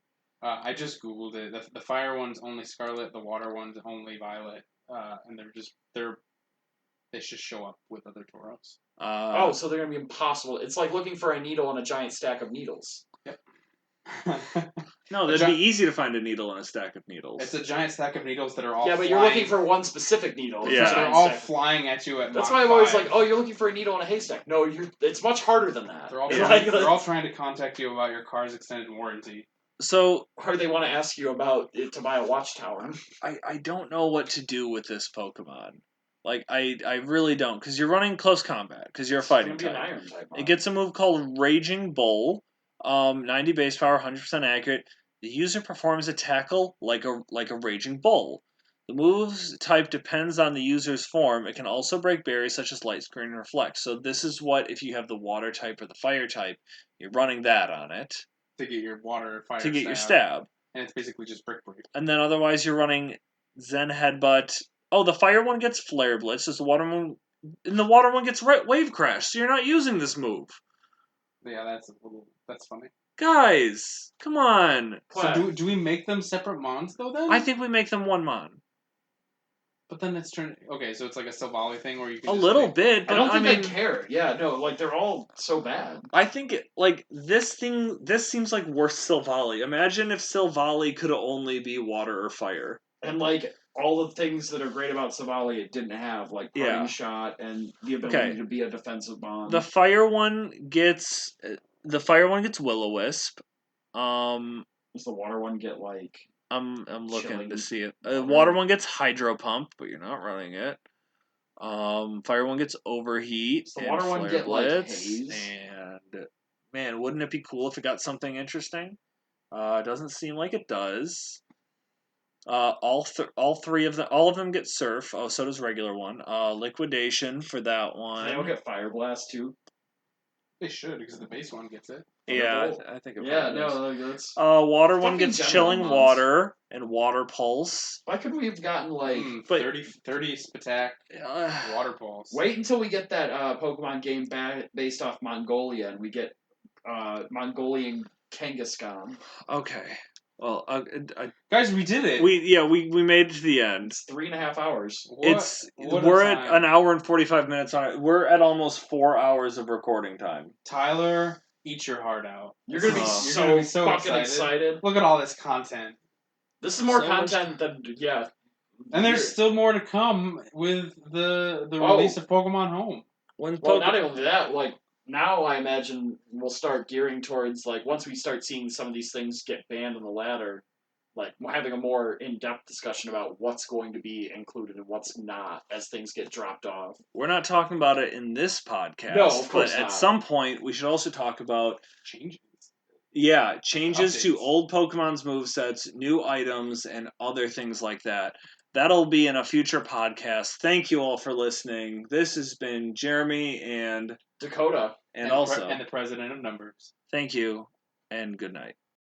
I just googled it. The fire one's only Scarlet, the water one's only Violet, and they just show up with other Tauros. So they're gonna be impossible. It's like looking for a needle in a giant stack of needles. Yep. No, that'd be easy to find a needle in a stack of needles. It's a giant stack of needles that are all. Yeah, but you're looking for one specific needle. Yeah, they're all flying at you at. That's Mach why I'm always 5. like, oh, you're looking for a needle in a haystack. No, it's much harder than that. They're all trying to contact you about your car's extended warranty. So, or they want to ask you about it to buy a watchtower. I don't know what to do with this Pokemon. Like, I really don't, because you're running close combat, because you're a fighting type. An iron type. It gets a move called Raging Bull, 90 base power, 100% accurate. The user performs a tackle like a Raging Bull. The move's type depends on the user's form. It can also break barriers such as Light Screen and Reflect. So this is what, if you have the Water type or the Fire type, you're running that on it. To get your water, fire, to get your stab. And it's basically just Brick Break. And then otherwise you're running Zen Headbutt. Oh, the fire one gets Flare Blitz. The water one gets Wave Crash. So you're not using this move. Yeah, that's funny. Guys, come on. So do we make them separate mons though? Then I think we make them one mon. But then it's okay. So it's like a Silvally thing where you can a little bit. But I don't think they care. Yeah, no, like they're all so bad. I think this seems like worse Silvally. Imagine if Silvally could only be water or fire. And like all the things that are great about Silvally, it didn't have, like parting shot and the ability to be a defensive bomb. The fire one gets Will-O-Wisp. Does the water one get like? I'm looking to see it. Water one gets Hydro Pump, but you're not running it. Fire one gets Overheat. Does the water one get like Haze? And man, wouldn't it be cool if it got something interesting? Doesn't seem like it does. All of them get Surf. Oh, so does regular one. Liquidation for that one. They all get Fire Blast too. They should, because the base one gets it. Yeah, I think it no, that's... water one gets Chilling Water, and Water Pulse. Why couldn't we have gotten like? But- 30 Spatak Water Pulse. Wait until we get that Pokemon game based off Mongolia, and we get Mongolian Kangaskhan. Okay. Well, Guys, we did it. we made it to the end. It's 3.5 hours. We're at an hour and 45 minutes on it. We're at almost 4 hours of recording time. Tyler, eat your heart out. You're gonna be You're gonna be so fucking excited. Look at all this content. This is more So content than And there's still more to come with the release of Pokemon Home. Well, not only that, like now I imagine we'll start gearing towards like once we start seeing some of these things get banned on the ladder, like having a more in-depth discussion about what's going to be included and what's not as things get dropped off. We're not talking about it in this podcast. No, of course but not. At some point, we should also talk about Changes. Yeah, changes Updates. to old Pokemon's movesets, new items, and other things like that. That'll be in a future podcast. Thank you all for listening. This has been Jeremy and Dakota. and the also the president of numbers. thank you and good night.